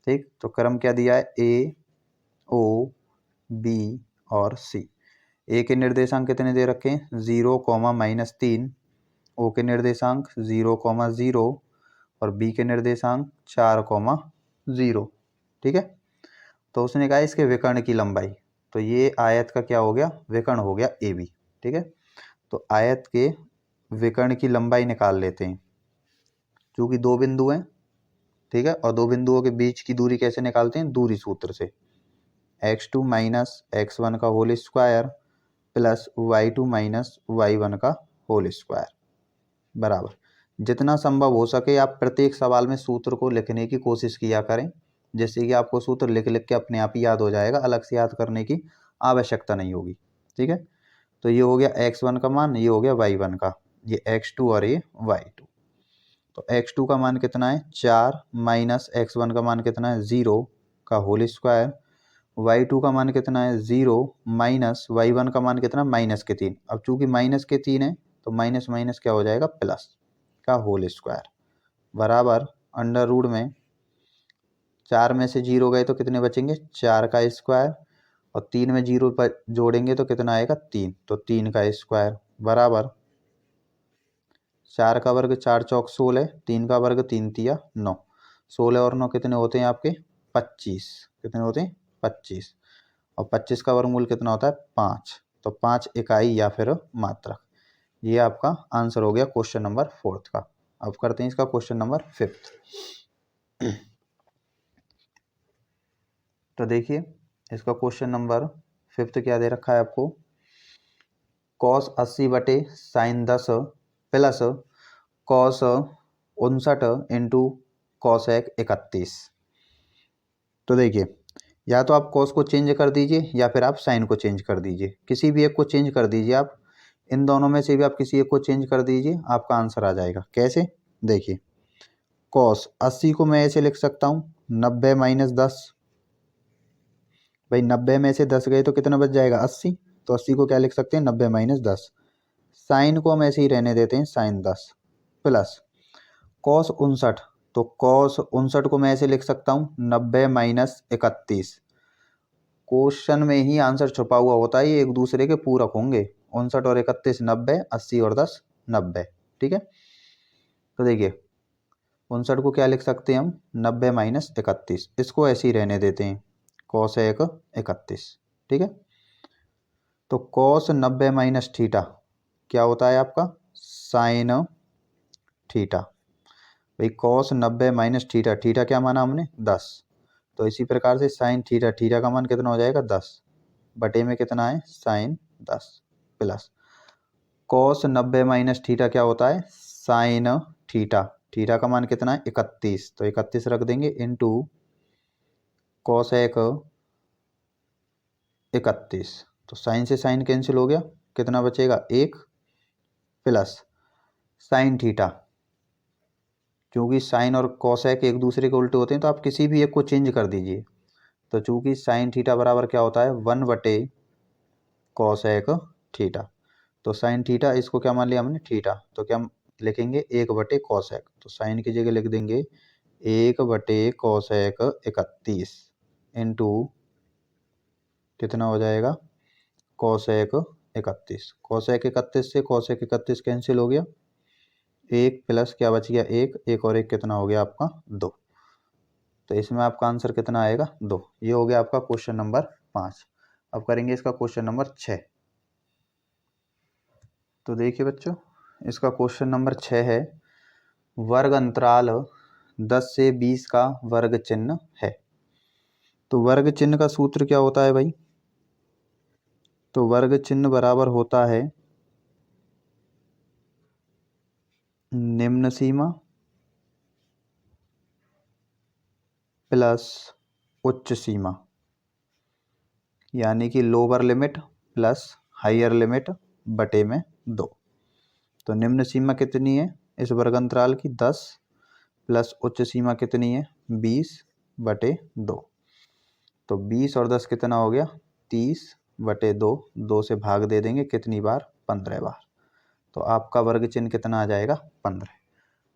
ठीक, तो क्रम क्या दिया है, ए ओ बी और सी। ए के निर्देशांक कितने दे रखे हैं, 0,-3, ओ के निर्देशांक 0,0 और बी के निर्देशांक 4,0। ठीक है, तो उसने कहा इसके विकर्ण की लंबाई, तो ये आयत का क्या हो गया, विकर्ण हो गया ए बी। ठीक है, तो आयत के विकर्ण की लंबाई निकाल लेते हैं, क्योंकि दो बिंदु हैं। ठीक है, और दो बिंदुओं के बीच की दूरी कैसे निकालते हैं, दूरी सूत्र से, x2 - x1 का whole square plus y2 - y1 का होल स्क्वायर बराबर। जितना संभव हो सके आप प्रत्येक सवाल में सूत्र को लिखने की कोशिश किया करें, जिससे कि आपको सूत्र लिख लिख के अपने आप ही याद हो जाएगा, अलग से याद करने की आवश्यकता नहीं होगी। ठीक है, तो ये हो गया x1 का मान, ये हो गया y1 का, ये x2 और ये y2। तो x2 का मान कितना है 4 माइनस x1 का मान कितना है 0 का होल स्क्वायर, y2 का मान कितना है 0 माइनस y1 का मान कितना -3। अब चूंकि -3 है तो माइनस माइनस क्या हो जाएगा, प्लस का होल स्क्वायर बराबर अंडर रूट में 4 में से 0 गए तो कितने बचेंगे, 4 का स्क्वायर, और 3 में 0 पर जोड़ेंगे तो कितना आएगा 3, तो 3 का स्क्वायर बराबर 4 का वर्ग 4 चौक 16, 3 का वर्ग 3 तिया 9, 16 और 9 कितने होते हैं आपके 25, कितने होते हैं 25, और 25 का वर्गमूल कितना होता है 5, तो 5 इकाई या फिर मात्रक। ये आपका आंसर हो गया क्वेश्चन नंबर 4 का। अब करते हैं इसका क्वेश्चन नंबर 5। तो देखिए इसका क्वेश्चन नंबर 5 क्या दे रखा है आपको, cos 80/sin10 plus cos 59 into cosec 31। तो देखिए या तो आप cos को चेंज कर दीजिए या फिर आप sin को चेंज कर दीजिए, किसी भी एक को चेंज कर दीजिए आप, इन दोनों में से भी आप किसी एक को चेंज कर दीजिए, आपका आंसर आ जाएगा। कैसे, देखिए cos 80 को मैं ऐसे लिख सकता हूँ 90 - 10, भाई 90 में से 10 गए तो कितना बच जाएगा 80, तो 80 को क्या लिख सकते हैं 90 - 10। साइन को हम ऐसे ही रहने देते हैं sin 10 प्लस cos 59, तो cos 59 को मैं ऐसे लिख सकता हूँ 90 - 31। क्वेश्चन में ही आंसर छुपा हुआ होता है, ये एक दूसरे के पूरक होंगे, 59 और 31 90, 80 और 10 90। ठीक है, तो देखिए 59 को क्या लिख सकते हैं हम 90 - 31, इसको ऐसे ही रहने देते हैं cosec 31। ठीक है, तो cos 90 - थीटा क्या होता है आपका sin थीटा। भाई cos 90 - थीटा, थीटा क्या माना हमने 10, तो इसी प्रकार से साइन थीटा, थीटा का मान कितना हो जाएगा 10 बटे में कितना है sine 10 plus cos 90 minus theta क्या होता है साइन थीटा, थीटा का मान कितना है 31, तो 31 रख देंगे इंटू कॉसेक 31, तो साइन से साइन कैंसिल हो गया, कितना बचेगा 1 प्लस साइन थीटा, क्योंकि साइन और कॉसेक एक दूसरे के उल्टे होते हैं तो आप किसी भी एक को चेंज कर दीजिए। तो चूंकि साइन थीटा बराबर क्या होता है 1 बटे कॉसेक थीटा, तो साइन थीटा इसको क्या मान लिया हमने थीटा, तो क्या लिखेंगे 1 बटे कॉसेक, तो साइन की जगह लिख देंगे 1 बटे कॉसेक 31 इंटू कितना हो जाएगा कॉसेक 31, कॉसेक 31 से कॉसेक 31 कैंसिल हो गया, 1 प्लस क्या बच गया 1, 1 और 1 कितना हो गया आपका 2, तो इसमें आपका आंसर कितना आएगा 2। ये हो गया आपका क्वेश्चन नंबर 5। अब करेंगे इसका क्वेश्चन नंबर 6। तो देखिए बच्चों इसका क्वेश्चन नंबर 6 है, वर्ग अंतराल 10 से 20 का वर्ग चिन्ह है। तो वर्ग चिन्ह का सूत्र क्या होता है भाई, तो वर्ग चिन्ह बराबर होता है निम्न सीमा प्लस उच्च सीमा, यानी कि lower limit plus higher limit बटे में 2। तो निम्न सीमा कितनी है इस वर्ग अंतराल की 10 प्लस उच्च सीमा कितनी है 20 बटे 2, तो 20 और 10 कितना हो गया 30 बटे 2, 2 से भाग दे देंगे कितनी बार 15 बार, तो आपका वर्ग चिन्ह कितना आ जाएगा 15।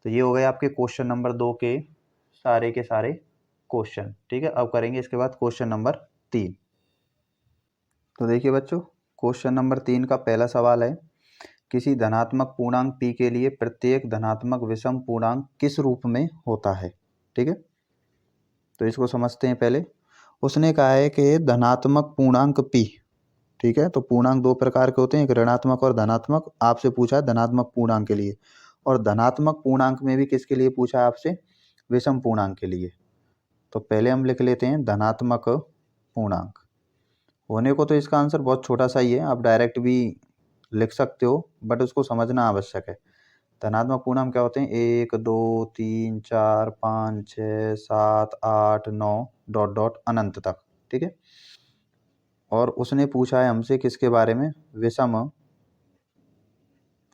तो ये हो गए आपके क्वेश्चन नंबर 2 के सारे क्वेश्चन। ठीक है, अब करेंगे इसके बाद क्वेश्चन नंबर 3। तो देखिए बच्चों क्वेश्चन नंबर 3 का पहला सवाल है, किसी धनात्मक पूर्णांक p के लिए प्रत्येक धनात्मक विषम पूर्णांक किस रूप में होता है। ठीक है, तो इसको समझते हैं पहले। उसने कहा है कि धनात्मक पूर्णांक p, ठीक है, तो पूर्णांक दो प्रकार के होते हैं, एक ऋणात्मक और धनात्मक। आपसे पूछा है धनात्मक पूर्णांक के लिए, और धनात्मक पूर्णांक में भी किसके लिए पूछा है आपसे विषम पूर्णांक के लिए। तो पहले हम लिख लेते हैं धनात्मक पूर्णांक, होने को तो इसका आंसर बहुत छोटा सा ही है, आप डायरेक्ट भी लिख सकते हो बट उसको समझना आवश्यक है। धनात्मक पूर्णांक क्या होते हैं 1 2 3 4 5 6 7 8 9 डॉट डॉट अनंत तक। ठीक है, और उसने पूछा है हमसे किसके बारे में विषम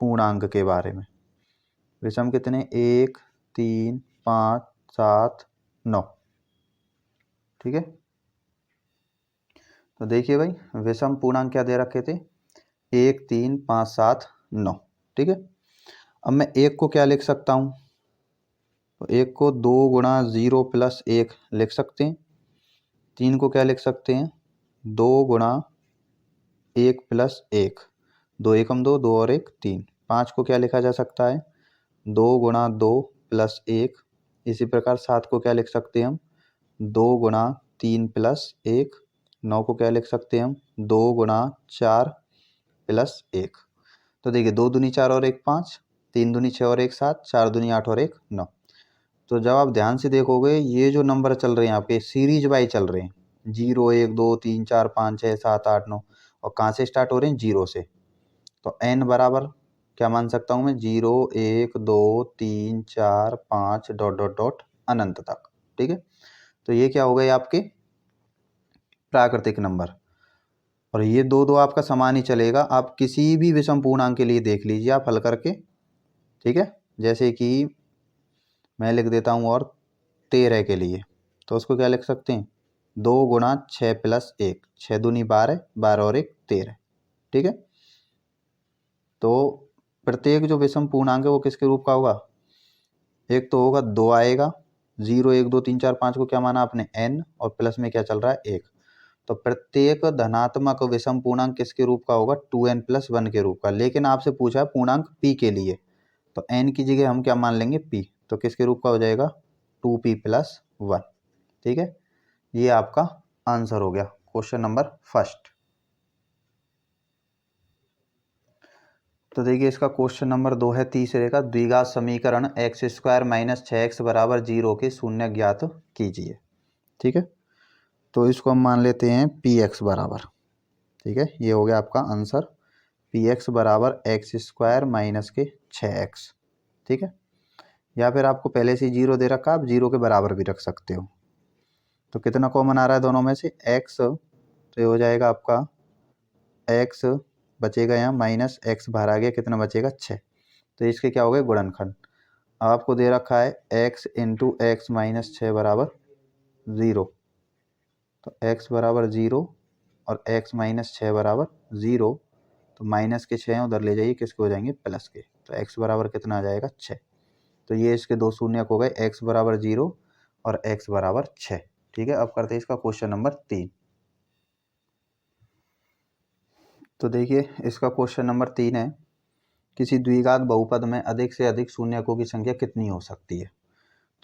पूर्णांक के बारे में। विषम कितने 1 3 5 7 9। ठीक है, तो देखिए भाई विषम पूर्णांक क्या दे रखे थे 1 3 5 7 9। ठीक है, अब मैं एक को क्या लिख सकता हूँ, तो एक को 2 गुणा 0 प्लस 1 लिख सकते हैं। 3 को क्या लिख सकते हैं 2 गुणा 1 प्लस 1, 2 एकम 2, 2 और 1 3। 5 को क्या लिखा जा सकता है 2 गुणा 2 प्लस 1। इसी प्रकार 7 को क्या लिख सकते हैं हम 2 गुणा 3 प्लस 1। 9 को क्या लिख सकते हैं हम 2 गुणा 4 प्लस 1। तो देखिए 2 दूनी 4 और 1 5, 3 दूनी 6 और 1 7, 4 दूनी 8 और 1 9। तो जब आप ध्यान से देखोगे ये जो नंबर चल रहे हैं आपके सीरीज वाइज चल रहे हैं, 0 1 2 3 4 5 6 7 8 9, और कहाँ से स्टार्ट हो रहे हैं 0 से। तो n बराबर क्या मान सकता हूँ मैं 0 1 2 3 4 5 डॉट डॉट डॉट अनंत तक। ठीक है, तो ये क्या हो गए आपके प्राकृतिक नंबर, और ये दो दो आपका समान ही चलेगा। आप किसी भी विषम पूर्णांक के लिए देख लीजिए आप हल करके। ठीक है, जैसे कि मैं लिख देता हूँ और 13 के लिए, तो उसको क्या लिख सकते हैं 2 गुणा 6 प्लस 1, 6 दूनी 12, 12 और 1 13। ठीक है, तो प्रत्येक जो विषम पूर्णांक है वो किसके रूप का होगा, एक तो होगा 2 आएगा, 0 1 2 3 4 5 को क्या माना आपने n, और प्लस में क्या चल रहा है 1। तो प्रत्येक धनात्मक विषम पूर्णांक किसके रूप का होगा 2n प्लस 1 के रूप का। लेकिन आपसे पूछा है पूर्णांक p के लिए, तो n की जगह हम क्या मान लेंगे p, तो किसके रूप का हो जाएगा 2p प्लस 1। ठीक है, ये आपका आंसर हो गया क्वेश्चन नंबर फर्स्ट। तो देखिए इसका क्वेश्चन नंबर 2 है तीसरे का, द्विघात समीकरण x² - 6x = 0 के शून्य ज्ञात कीजिए। ठीक है, तो इसको हम मान लेते हैं पी एक्स बराबर, ठीक है, ये हो गया आपका आंसर, पी एक्स बराबर एक्स स्क्वायर माइनस के 6x, ठीक है। या फिर आपको पहले से जीरो दे रखा, आप जीरो के बराबर भी रख सकते हो। तो कितना कॉमन आ रहा है दोनों में से, x, तो ये हो जाएगा आपका x बचेगा यहाँ माइनस x बाहर आ गया, कितना बचेगा 6, तो इसके क्या हो गए गुणनखंड। अब आपको दे रखा है x इंटू एक्स माइनस 6 बराबर 0, तो x बराबर 0 और x माइनस 6 बराबर 0, तो माइनस के 6 उधर ले जाइए, किसके हो जाएंगे प्लस के, तो x बराबर कितना आ जाएगा 6। तो ये इसके दो शून्य हो गए, x बराबर 0 और x बराबर 6, ठीक है। अब करते हैं इसका क्वेश्चन नंबर 3। तो देखिए इसका क्वेश्चन नंबर 3 है, किसी द्विघात बहुपद में अधिक से अधिक शून्यकों की संख्या कितनी हो सकती है।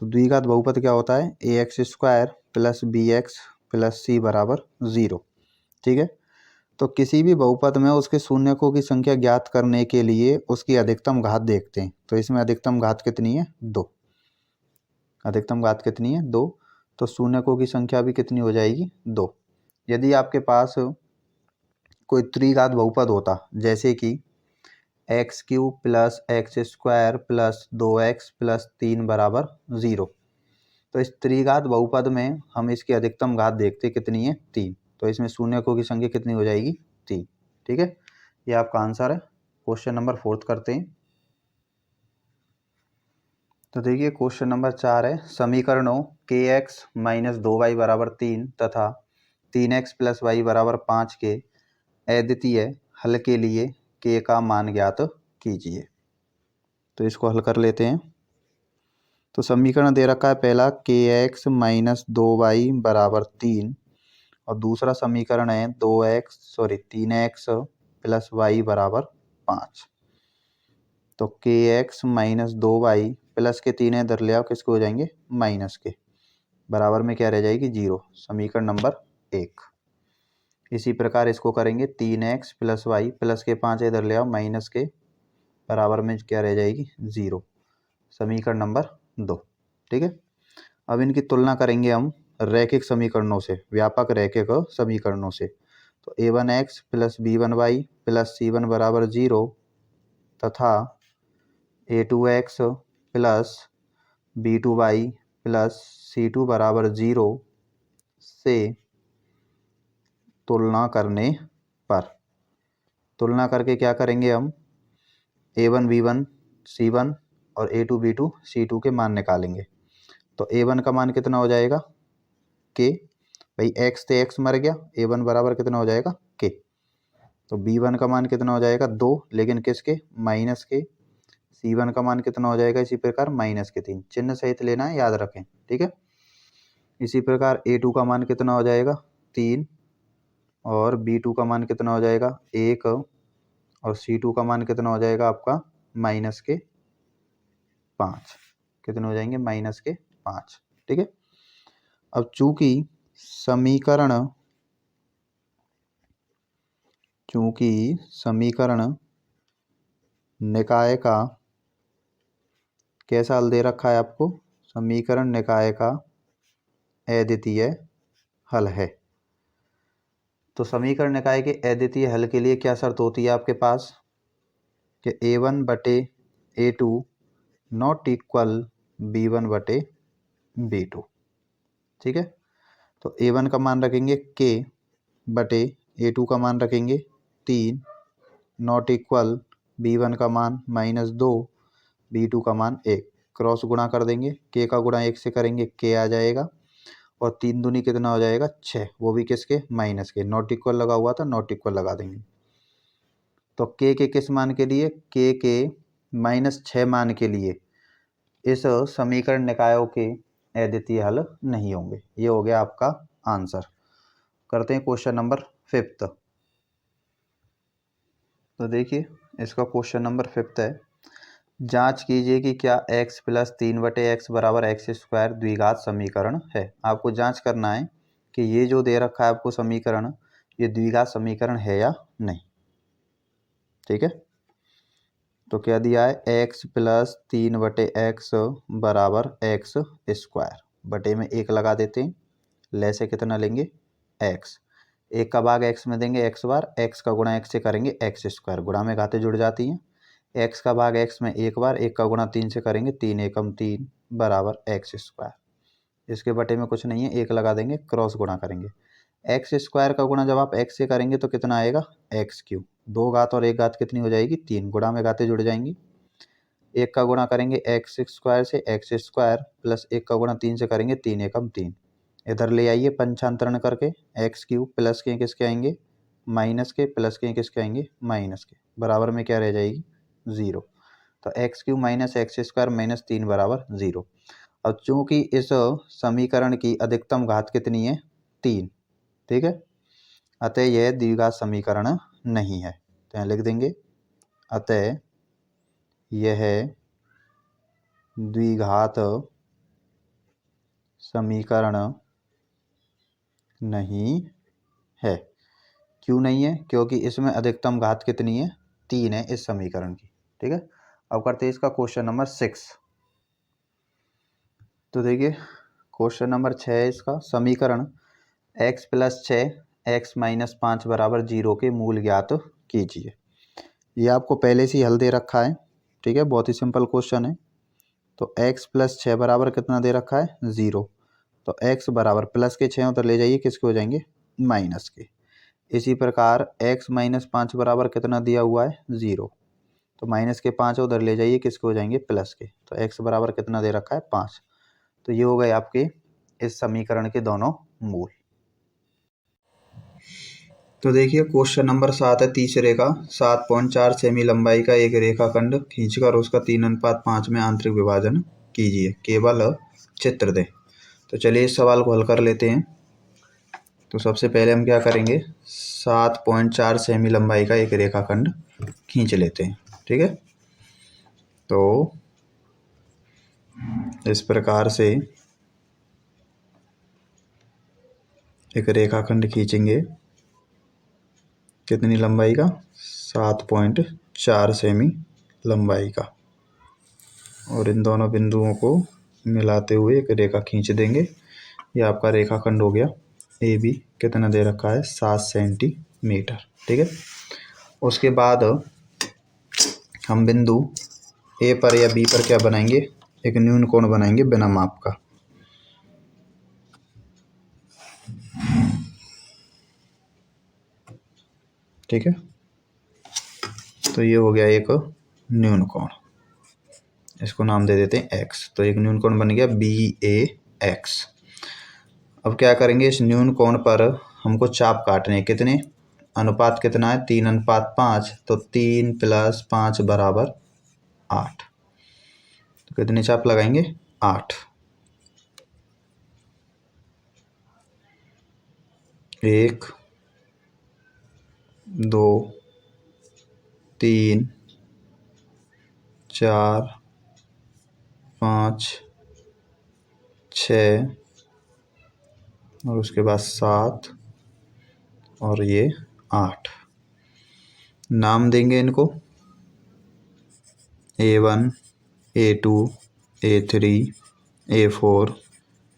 तो द्विघात बहुपद क्या होता है, a x square plus b x plus c बराबर 0, ठीक है। तो किसी भी बहुपद में उसके शून्यकों की संख्या ज्ञात करने के लिए उसकी अधिकतम घात देखते हैं। तो इसमें अधिकतम घात कितनी है 2, अधिकतम घात कितनी है 2, तो शून्यकों की संख्या भी कितनी हो जाएगी 2। यदि आपके पास कोई त्रिघात बहुपद होता, जैसे कि x cube plus x square plus 2x plus 3 बराबर 0, तो इस त्रिघात बहुपद में हम इसकी अधिकतम घात देखते कितनी है 3, तो इसमें शून्यकों की संख्या कितनी हो जाएगी 3, ठीक है। ये आपका आंसर है। क्वेश्चन नंबर 4 करते हैं। तो देखिए क्वेश्चन नंबर 4 है, समीकरणों के एक्स माइनस 2y बराबर 3 तथा 3x प्लस वाई बराबर 5 के अद्वितीय हल के लिए के का मान ज्ञात कीजिए। तो इसको हल कर लेते हैं। तो समीकरण दे रखा है पहला के एक्स माइनस 2y बराबर 3 और दूसरा समीकरण है 3x प्लस वाई बराबर 5। तो के एक्स माइनस 2y प्लस के 3 इधर ले आओ, किसके हो जाएंगे माइनस के, बराबर में क्या रह जाएगी 0, समीकरण नंबर 1। इसी प्रकार इसको करेंगे 3x प्लस वाई प्लस के 5 इधर ले आओ माइनस के, बराबर में क्या रह जाएगी 0, समीकरण नंबर 2, ठीक है। अब इनकी तुलना करेंगे हम रैखिक समीकरणों से, व्यापक रैखिक समीकरणों से। तो a1x plus b1y plus c1 बराबर 0 तथा a2x plus b2y plus c2 बराबर 0 से तुलना करने पर, तुलना करके क्या करेंगे हम a1 b1 c1 और a2 b2 c2 के मान निकालेंगे। तो a1 का मान कितना हो जाएगा k, भाई x से x मर गया, a1 बराबर कितना हो जाएगा k। तो b1 का मान कितना हो जाएगा 2, लेकिन किसके माइनस के। c1 का मान कितना हो जाएगा इसी प्रकार माइनस के 3, चिन्ह सहित लेना है, याद रखें, ठीक है। इसी प्रकार a2 का मान कितना हो जाएगा 3 और b2 का मान कितना हो जाएगा 1 और c2 का मान कितना हो जाएगा आपका माइनस के 5, कितने हो जाएंगे माइनस के 5, ठीक है। अब चूंकि समीकरण निकाय का कैसा हल दे रखा है आपको, समीकरण निकाय का अद्वितीय हल है। तो समीकरण निकाय के अद्वितीय हल के लिए क्या शर्त होती है आपके पास कि a1 बटे a2 नॉट इक्वल b1 बटे b2, ठीक है। तो a1 का मान रखेंगे k बटे a2 का मान रखेंगे 3 नॉट इक्वल b1 का मान -2 b2 का मान 1, क्रॉस गुणा कर देंगे, k का गुणा 1 से करेंगे k आ जाएगा और 3 दूनी कितना हो जाएगा 6, वो भी किसके माइनस के, नॉट इक्वल लगा हुआ था, नॉट इक्वल लगा देंगे। तो k के किस मान के लिए, k के -6 मान के लिए इस समीकरण निकायों के अद्वितीय हल नहीं होंगे। ये हो गया आपका आंसर। करते हैं क्वेश्चन नंबर 5। तो देखिए इसका क्वेश्चन नंबर 5 है, जांच कीजिए कि क्या x प्लस 3 बटे एक्स बराबर एक्स स्क्वायर द्विघात समीकरण है। आपको जांच करना है कि ये जो दे रखा है आपको समीकरण, ये द्विघात समीकरण है या नहीं, ठीक है। तो क्या दिया है x प्लस 3 बटे एक्स बराबर एक्स स्क्वायर, बटे में 1 लगा देते हैं, ले से कितना लेंगे एक्स, एक का भाग एक्स में देंगे एक्स बार, एक्स का गुणा एक्स से करेंगे एक्स स्क्वायर, गुणा में घातें जुड़ जाती हैं। एक्स का भाग एक्स में एक बार, एक का गुणा 3 से करेंगे 3 एकम 3 बराबर एक्स स्क्वायर। इसके बटे में कुछ नहीं है, एक लगा देंगे, क्रॉस गुणा करेंगे। एक्स स्क्वायर का गुणा जब आप एक्स से करेंगे तो कितना आएगा एक्स क्यूब, दो घात और एक घात कितनी हो जाएगी 3, गुणा में घातें जुड़ जाएंगी। एक का गुणा करेंगे एक्स स्क्वायर से एक्स स्क्वायर, प्लस एक का गुणा 3 से करेंगे 3 एकम 3, इधर ले आइए पंचांतरण करके, एक्स क्यूब प्लस के किसके आएंगे माइनस के, प्लस के किसके आएंगे माइनस के, बराबर में क्या रह जाएगी 0। तो x cube minus x square minus 3 बराबर 0। अब चूंकि इस समीकरण की अधिकतम घात कितनी है 3, ठीक है, अतः यह द्विघात समीकरण नहीं है। तो यहाँ लिख देंगे अतः यह द्विघात समीकरण नहीं है। क्यों नहीं है, क्योंकि इसमें अधिकतम घात कितनी है 3 है इस समीकरण की, ठीक है। अब करते हैं इसका क्वेश्चन नंबर 6। तो देखिए क्वेश्चन नंबर 6 है इसका, समीकरण x प्लस 6 x माइनस 5 बराबर 0 के मूल ज्ञात कीजिए। ये आपको पहले से ही हल दे रखा है, ठीक है, बहुत ही सिंपल क्वेश्चन है। तो x प्लस 6 बराबर कितना दे रखा है 0, तो x बराबर प्लस के 6 उधर ले जाइए, किसके हो जाएंगे माइनस के। इसी प्रकार x माइनस 5 बराबर कितना दिया हुआ है 0, तो माइनस के 5 उधर ले जाइए, किसके हो जाएंगे प्लस के। तो x बराबर कितना दे रखा है 5। तो ये हो गए आपके इस समीकरण के दोनों मूल। तो देखिए क्वेश्चन नंबर 7 है तीसरे का, 7.4 सेमी लंबाई का एक रेखाखंड खींचकर उसका 3:5 में आंतरिक विभाजन कीजिए, केवल चित्र दें। तो चलिए इस सवाल को हल कर लेते हैं। तो सबसे पहले हम क्या करेंगे, 7.4 सेमी लंबाई का एक रेखाखंड खींच लेते हैं, ठीक है। तो इस प्रकार से एक रेखाखंड खींचेंगे, कितनी लंबाई का 7.4 सेमी लंबाई का, और इन दोनों बिंदुओं को मिलाते हुए एक रेखा खींच देंगे। ये आपका रेखाखंड हो गया ए बी, कितना दे रखा है 7 सेंटीमीटर, ठीक है। उसके बाद हम बिंदु ए पर या बी पर क्या बनाएंगे, एक न्यून कोण बनाएंगे बिना माप का, ठीक है। तो ये हो गया एक न्यून कोण, इसको नाम दे देते हैं एक्स। तो एक न्यून कोण बन गया बी ए एक्स। अब क्या करेंगे, इस न्यून कोण पर हमको चाप काटने, कितने अनुपात कितना है 3:5, तो 3 + 5 बराबर 8। तो कितने चाप लगाएंगे 8। 1 2 3 4 5 6 और उसके बाद 7 और ये 8। नाम देंगे इनको A1 A2 A3 A4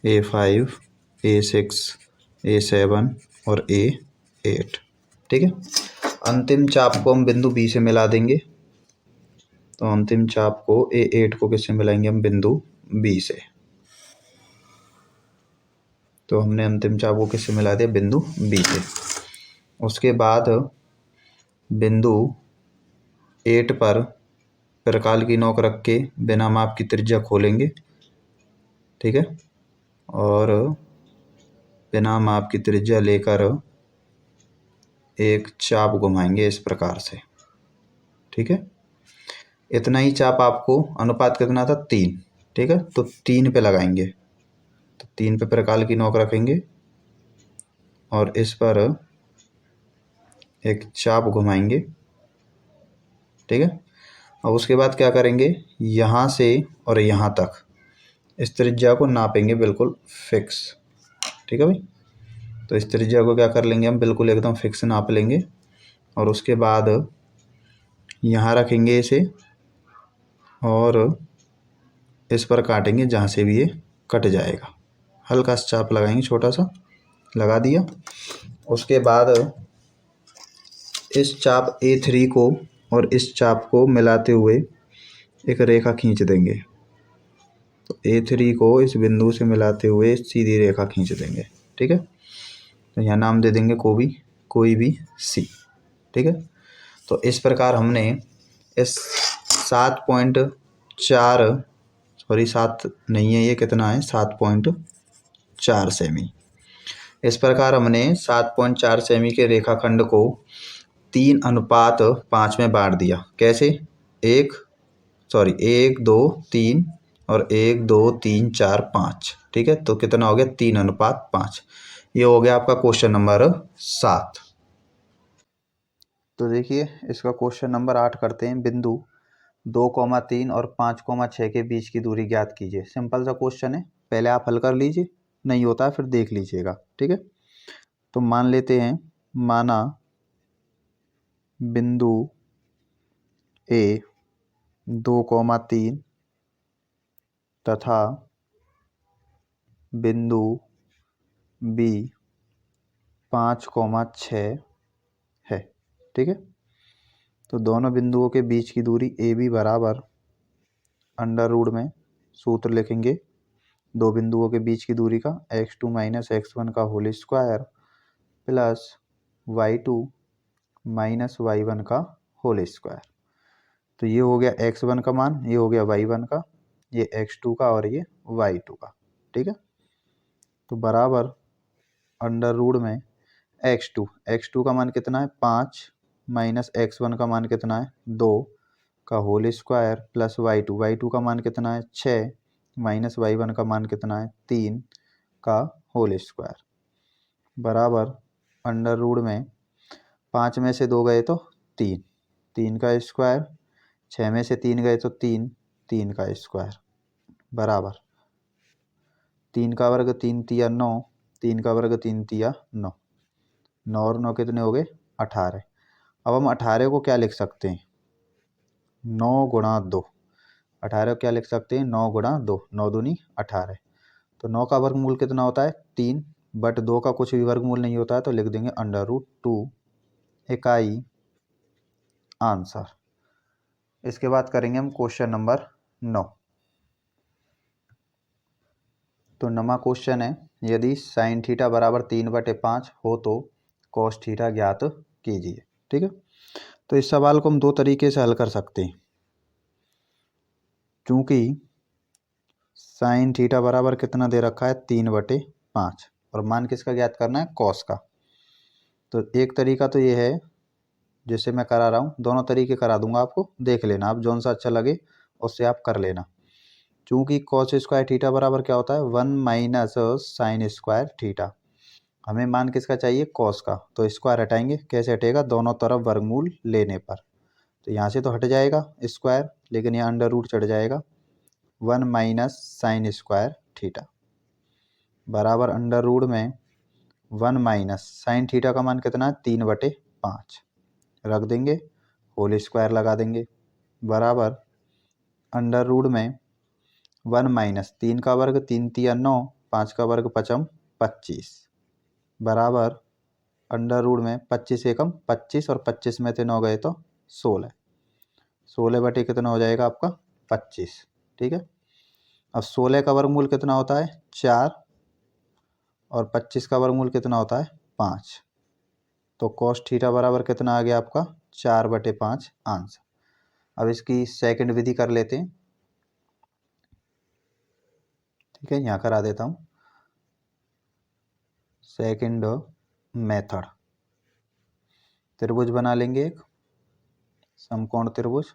A5 A6 A7 और A8, ठीक है। अंतिम चाप को हम बिंदु बी से मिला देंगे। तो अंतिम चाप को A8 को किससे मिलाएंगे हम बिंदु बी से। तो हमने अंतिम चाप को किससे मिला दिया बिंदु बी से। उसके बाद बिंदु 8 पर प्रकाल की नोक रख के बिना माप की त्रिज्या खोलेंगे, ठीक है, और बिना माप की त्रिज्या लेकर एक चाप घुमाएंगे इस प्रकार से, ठीक है। इतना ही चाप आपको, अनुपात कितना था 3, ठीक है, तो 3 पे लगाएंगे। तो 3 पे प्रकाल की नोक रखेंगे और इस पर एक चाप घुमाएंगे, ठीक है। अब उसके बाद क्या करेंगे, यहाँ से और यहाँ तक इस त्रिज्या को नापेंगे बिल्कुल फिक्स, ठीक है भाई। तो इस त्रिज्या को क्या कर लेंगे हम बिल्कुल एकदम फिक्स नाप लेंगे और उसके बाद यहाँ रखेंगे इसे और इस पर काटेंगे जहाँ से भी ये कट जाएगा, हल्का सा चाप लगाएंगे, छोटा सा लगा दिया। उसके बाद इस चाप A3 को और इस चाप को मिलाते हुए एक रेखा खींच देंगे। तो A3 को इस बिंदु से मिलाते हुए सीधी रेखा खींच देंगे। ठीक है, तो यहाँ नाम दे देंगे कोई भी C। ठीक है, तो इस प्रकार हमने इस 7.4 सॉरी 7 नहीं है, ये कितना है 7.4 सेमी। इस प्रकार हमने 7.4 सेमी के रेखाखंड को 3:5 में बांट दिया। कैसे? 1 2 3 और 1 2 3 4 5। ठीक है, तो कितना हो गया 3:5। ये हो गया आपका क्वेश्चन नंबर 7। तो देखिए इसका क्वेश्चन नंबर 8 करते हैं। बिंदु 2,3 और 5,6 के बीच की दूरी ज्ञात कीजिए। सिंपल सा क्वेश्चन है, पहले आप हल कर लीजिए, नहीं होता है फिर देख लीजिएगा। ठीक है, तो मान लेते हैं, माना बिंदु A 2,3 तथा बिंदु B 5,6 है। ठीक है, तो दोनों बिंदुओं के बीच की दूरी AB बराबर अंडर रूट में सूत्र लिखेंगे दो बिंदुओं के बीच की दूरी का, x2 - x1 का whole square plus y2 - y1 का होल स्क्वायर। तो ये हो गया x1 का मान, ये हो गया y1 का, ये x2 का और ये y2 का। ठीक है, तो बराबर अंडर रूट में x2 का मान कितना है 5 माइनस x1 का मान कितना है 2 का होल स्क्वायर प्लस y2 का मान कितना है 6 माइनस y1 का मान कितना है 3 का होल स्क्वायर बराबर अंडर रूट में 5 में से 2 गए तो 3 का स्क्वायर, 6 में से 3 गए तो 3 का स्क्वायर बराबर 3 का वर्ग 3 तिया 9, 3 का वर्ग 3 तिया 9, 9 और 9 कितने हो गए 18। अब हम 18 को क्या लिख सकते हैं 9 गुणा 2। 18 को क्या लिख सकते हैं 9 गुणा 2, 9 दूनी 18। तो 9 का वर्गमूल कितना होता है 3, बट 2 का कुछ भी वर्गमूल नहीं होता है, तो लिख देंगे अंडर रूट 2 इकाई आंसर। इसके बाद करेंगे हम क्वेश्चन नंबर 9। तो 9वां क्वेश्चन है, यदि साइन थीटा बराबर 3/5 हो तो कॉस थीटा ज्ञात कीजिए। ठीक है, तो इस सवाल को हम दो तरीके से हल कर सकते हैं। चूंकि साइन थीटा बराबर कितना दे रखा है 3/5 और मान किसका ज्ञात करना है कॉस का। तो एक तरीका तो ये है जिससे मैं करा रहा हूँ, दोनों तरीके करा दूंगा आपको, देख लेना आप जौन सा अच्छा लगे उससे आप कर लेना। चूंकि कॉस स्क्वायर थीटा बराबर क्या होता है 1 माइनस साइन स्क्वायर थीटा। हमें मान किसका चाहिए कॉस का, तो स्क्वायर हटाएंगे, कैसे हटेगा दोनों तरफ वर्गमूल लेने पर। तो यहाँ से तो हट जाएगा स्क्वायर, लेकिन यहाँ अंडर रूट चढ़ जाएगा 1 माइनस साइन स्क्वायर थीटा बराबर अंडर रूट में 1 माइनस साइन थीटा का मान कितना है 3/5 रख देंगे, होल स्क्वायर लगा देंगे बराबर अंडर रूट में 1 माइनस 3 का वर्ग 3 तिया 9, 5 का वर्ग 5 25 बराबर अंडर रूट में 25 एकम 25 और 25 में से 9 गए तो 16, 16 बटे कितना हो जाएगा आपका 25। ठीक है, अब 16 का वर्गमूल कितना होता है 4 और 25 का वर्गमूल कितना होता है 5। तो कॉस थीटा बराबर कितना आ गया आपका 4/5 आंसर। अब इसकी सेकंड विधि कर लेते हैं। ठीक है, यहाँ करा देता हूँ सेकंड मेथड। त्रिभुज बना लेंगे एक समकोण त्रिभुज।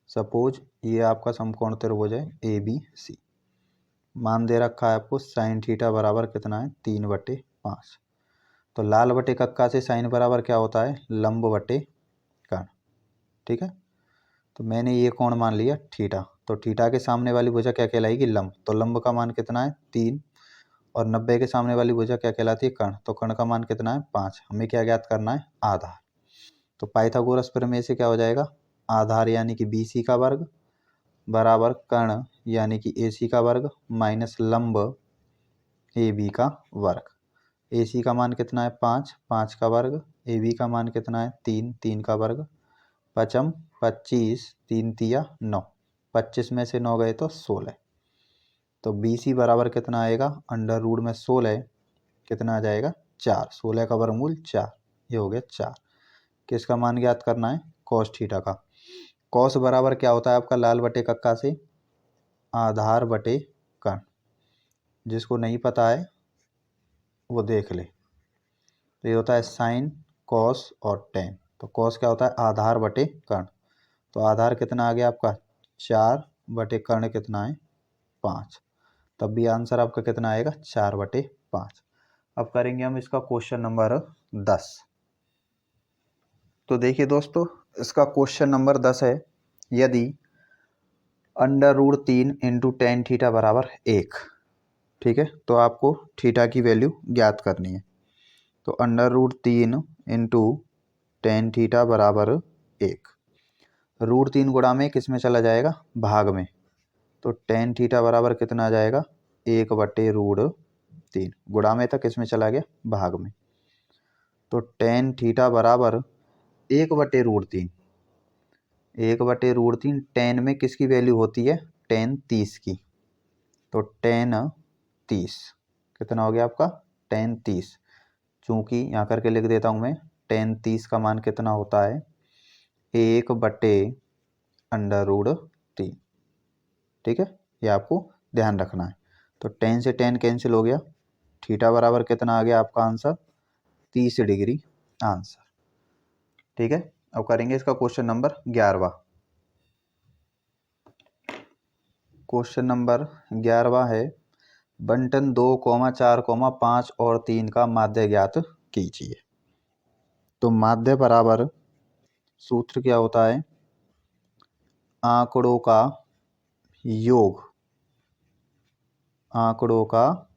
सपोज ये आपका समकोण त्रिभुज है ABC। मान दे रखा है आपको साइन थीटा बराबर कितना है 3/5। तो लाल बटे कक्का से साइन बराबर क्या होता है लंब बटे कर्ण। ठीक है, तो मैंने ये कोण मान लिया थीटा, तो थीटा के सामने वाली भुजा क्या कहलाएगी लंब, तो लंब का मान कितना है 3 और 90 के सामने वाली भुजा क्या कहलाती है कर्ण, तो कर्ण का मान कितना है 5। हमें क्या ज्ञात करना है आधार। तो पाइथागोरस प्रमेय से क्या हो जाएगा आधार यानी कि BC का वर्ग बराबर कर्ण यानी कि AC का वर्ग माइनस लंब AB का वर्ग। AC का मान कितना है 5, 5 का वर्ग, AB का मान कितना है 3, 3 का वर्ग, पचम 25, 3 तिया 9, 25 में से 9 गए तो 16। तो BC बराबर कितना आएगा, अंडर रूट में 16 कितना आ जाएगा 4, 16 का वर्गमूल 4, ये हो गया 4। किसका मान ज्ञात करना है, कॉस थीटा का। कॉस बराबर क्या होता है आपका, लाल बटे कक्का से आधार बटे कर्ण। जिसको नहीं पता है वो देख ले। तो ये होता है साइन, कॉस और टेन। तो कॉस क्या होता है, आधार बटे कर्ण। तो आधार कितना आ गया आपका 4 बटे कर्ण कितना है 5। तब भी आंसर आपका कितना आएगा 4/5। अब करेंगे हम इसका क्वेश्चन नंबर 10। तो देखिए दोस्तों, इसका क्वेश्चन नंबर 10 है, यदि under root 3 into tan theta बराबर 1, ठीक है, तो आपको थीटा की वैल्यू ज्ञात करनी है। तो under root 3 into tan theta बराबर 1, रूट 3 गुणा में किस में चला जाएगा, भाग में। तो टेन थीटा बराबर कितना आ जाएगा 1/√3, गुणा में था किस में चला गया, भाग में। तो टेन थीटा बराबर 1/√3, 1/√3 टेन में किसकी वैल्यू होती है, टेन 30 की। तो टेन 30 कितना हो गया आपका, टेन 30। चूंकि यहाँ करके लिख देता हूँ मैं, टेन 30 का मान कितना होता है 1/√3, ठीक है, ये आपको ध्यान रखना है। तो टेन से टेन कैंसिल हो गया, थीटा बराबर कितना आ गया आपका आंसर 30 डिग्री आंसर, ठीक है। अब करेंगे इसका क्वेश्चन नंबर 11वां। क्वेश्चन नंबर 11वां है, बंटन 2, 4, 5 और 3 का माध्य ज्ञात कीजिए। तो माध्य बराबर सूत्र क्या होता है, आंकड़ों का योग, आंकड़ों का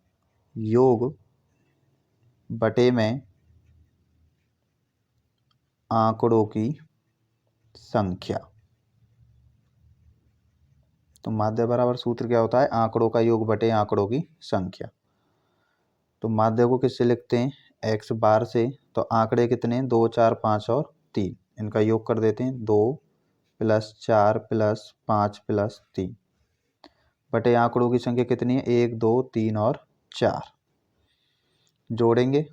योग बटे में आंकड़ों की संख्या। तो माध्य बराबर सूत्र क्या होता है, आंकड़ों का योग बटे आंकड़ों की संख्या। तो माध्य को किससे लिखते हैं, x बार से। तो आंकड़े कितने, 2, 4, 5 और 3, इनका योग कर देते हैं, 2 + 4 + 5 + 3 बटे आंकड़ों की संख्या कितनी है, 1, 2, 3 और 4। जोड़ेंगे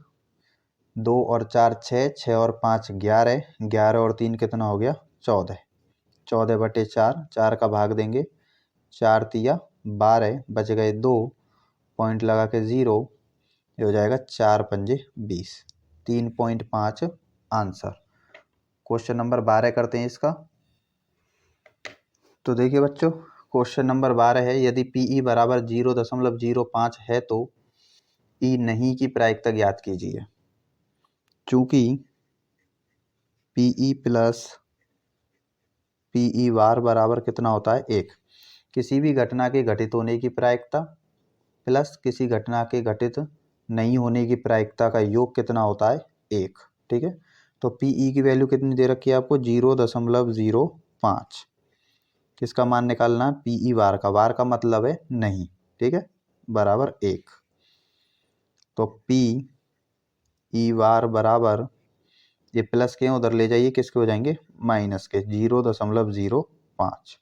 2 और 4 6, 6 और 5 11, 11 और 3 कितना हो गया 14, 14/4, 4 का भाग देंगे, 4 तिया 12, बच गए 2, पॉइंट लगा के 0, ये हो जाएगा 4 पंजे 20, 3.5 आंसर। क्वेश्चन नंबर 12 करते हैं इसका। तो देखिए बच्चों, क्वेश्चन नंबर 12 है, यदि PE बराबर 0.05 है तो E नहीं की प्रायिकता ज्ञात कीजिए। चूंकि PE प्लस PE बार बराबर कितना होता है 1, किसी भी घटना के घटित होने की प्रायिकता प्लस किसी घटना के घटित नहीं होने की प्रायिकता का योग कितना होता है 1, ठीक है। तो PE की वैल्यू कितनी दे रखी है आपको 0.05, किसका मान निकालना है PE बार का, बार का मतलब है नहीं, ठीक है, बराबर 1। तो PE बार बराबर, ये प्लस के उधर ले जाइए किसके हो जाएंगे माइनस के, 0.05,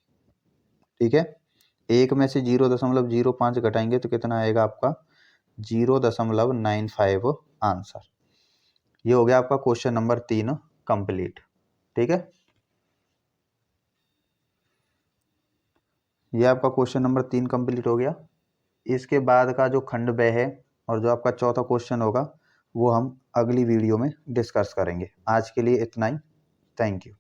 ठीक है। 1 में से 0.05 घटाएंगे तो कितना आएगा आपका 0.95 आंसर। ये हो गया आपका क्वेश्चन नंबर 3 कंप्लीट, ठीक है। ये आपका क्वेश्चन नंबर 3 कंप्लीट हो गया। इसके बाद का जो खंड ब है और जो आपका चौथा क्वेश्चन होगा वो हम अगली वीडियो में डिस्कस करेंगे। आज के लिए इतना ही, थैंक यू।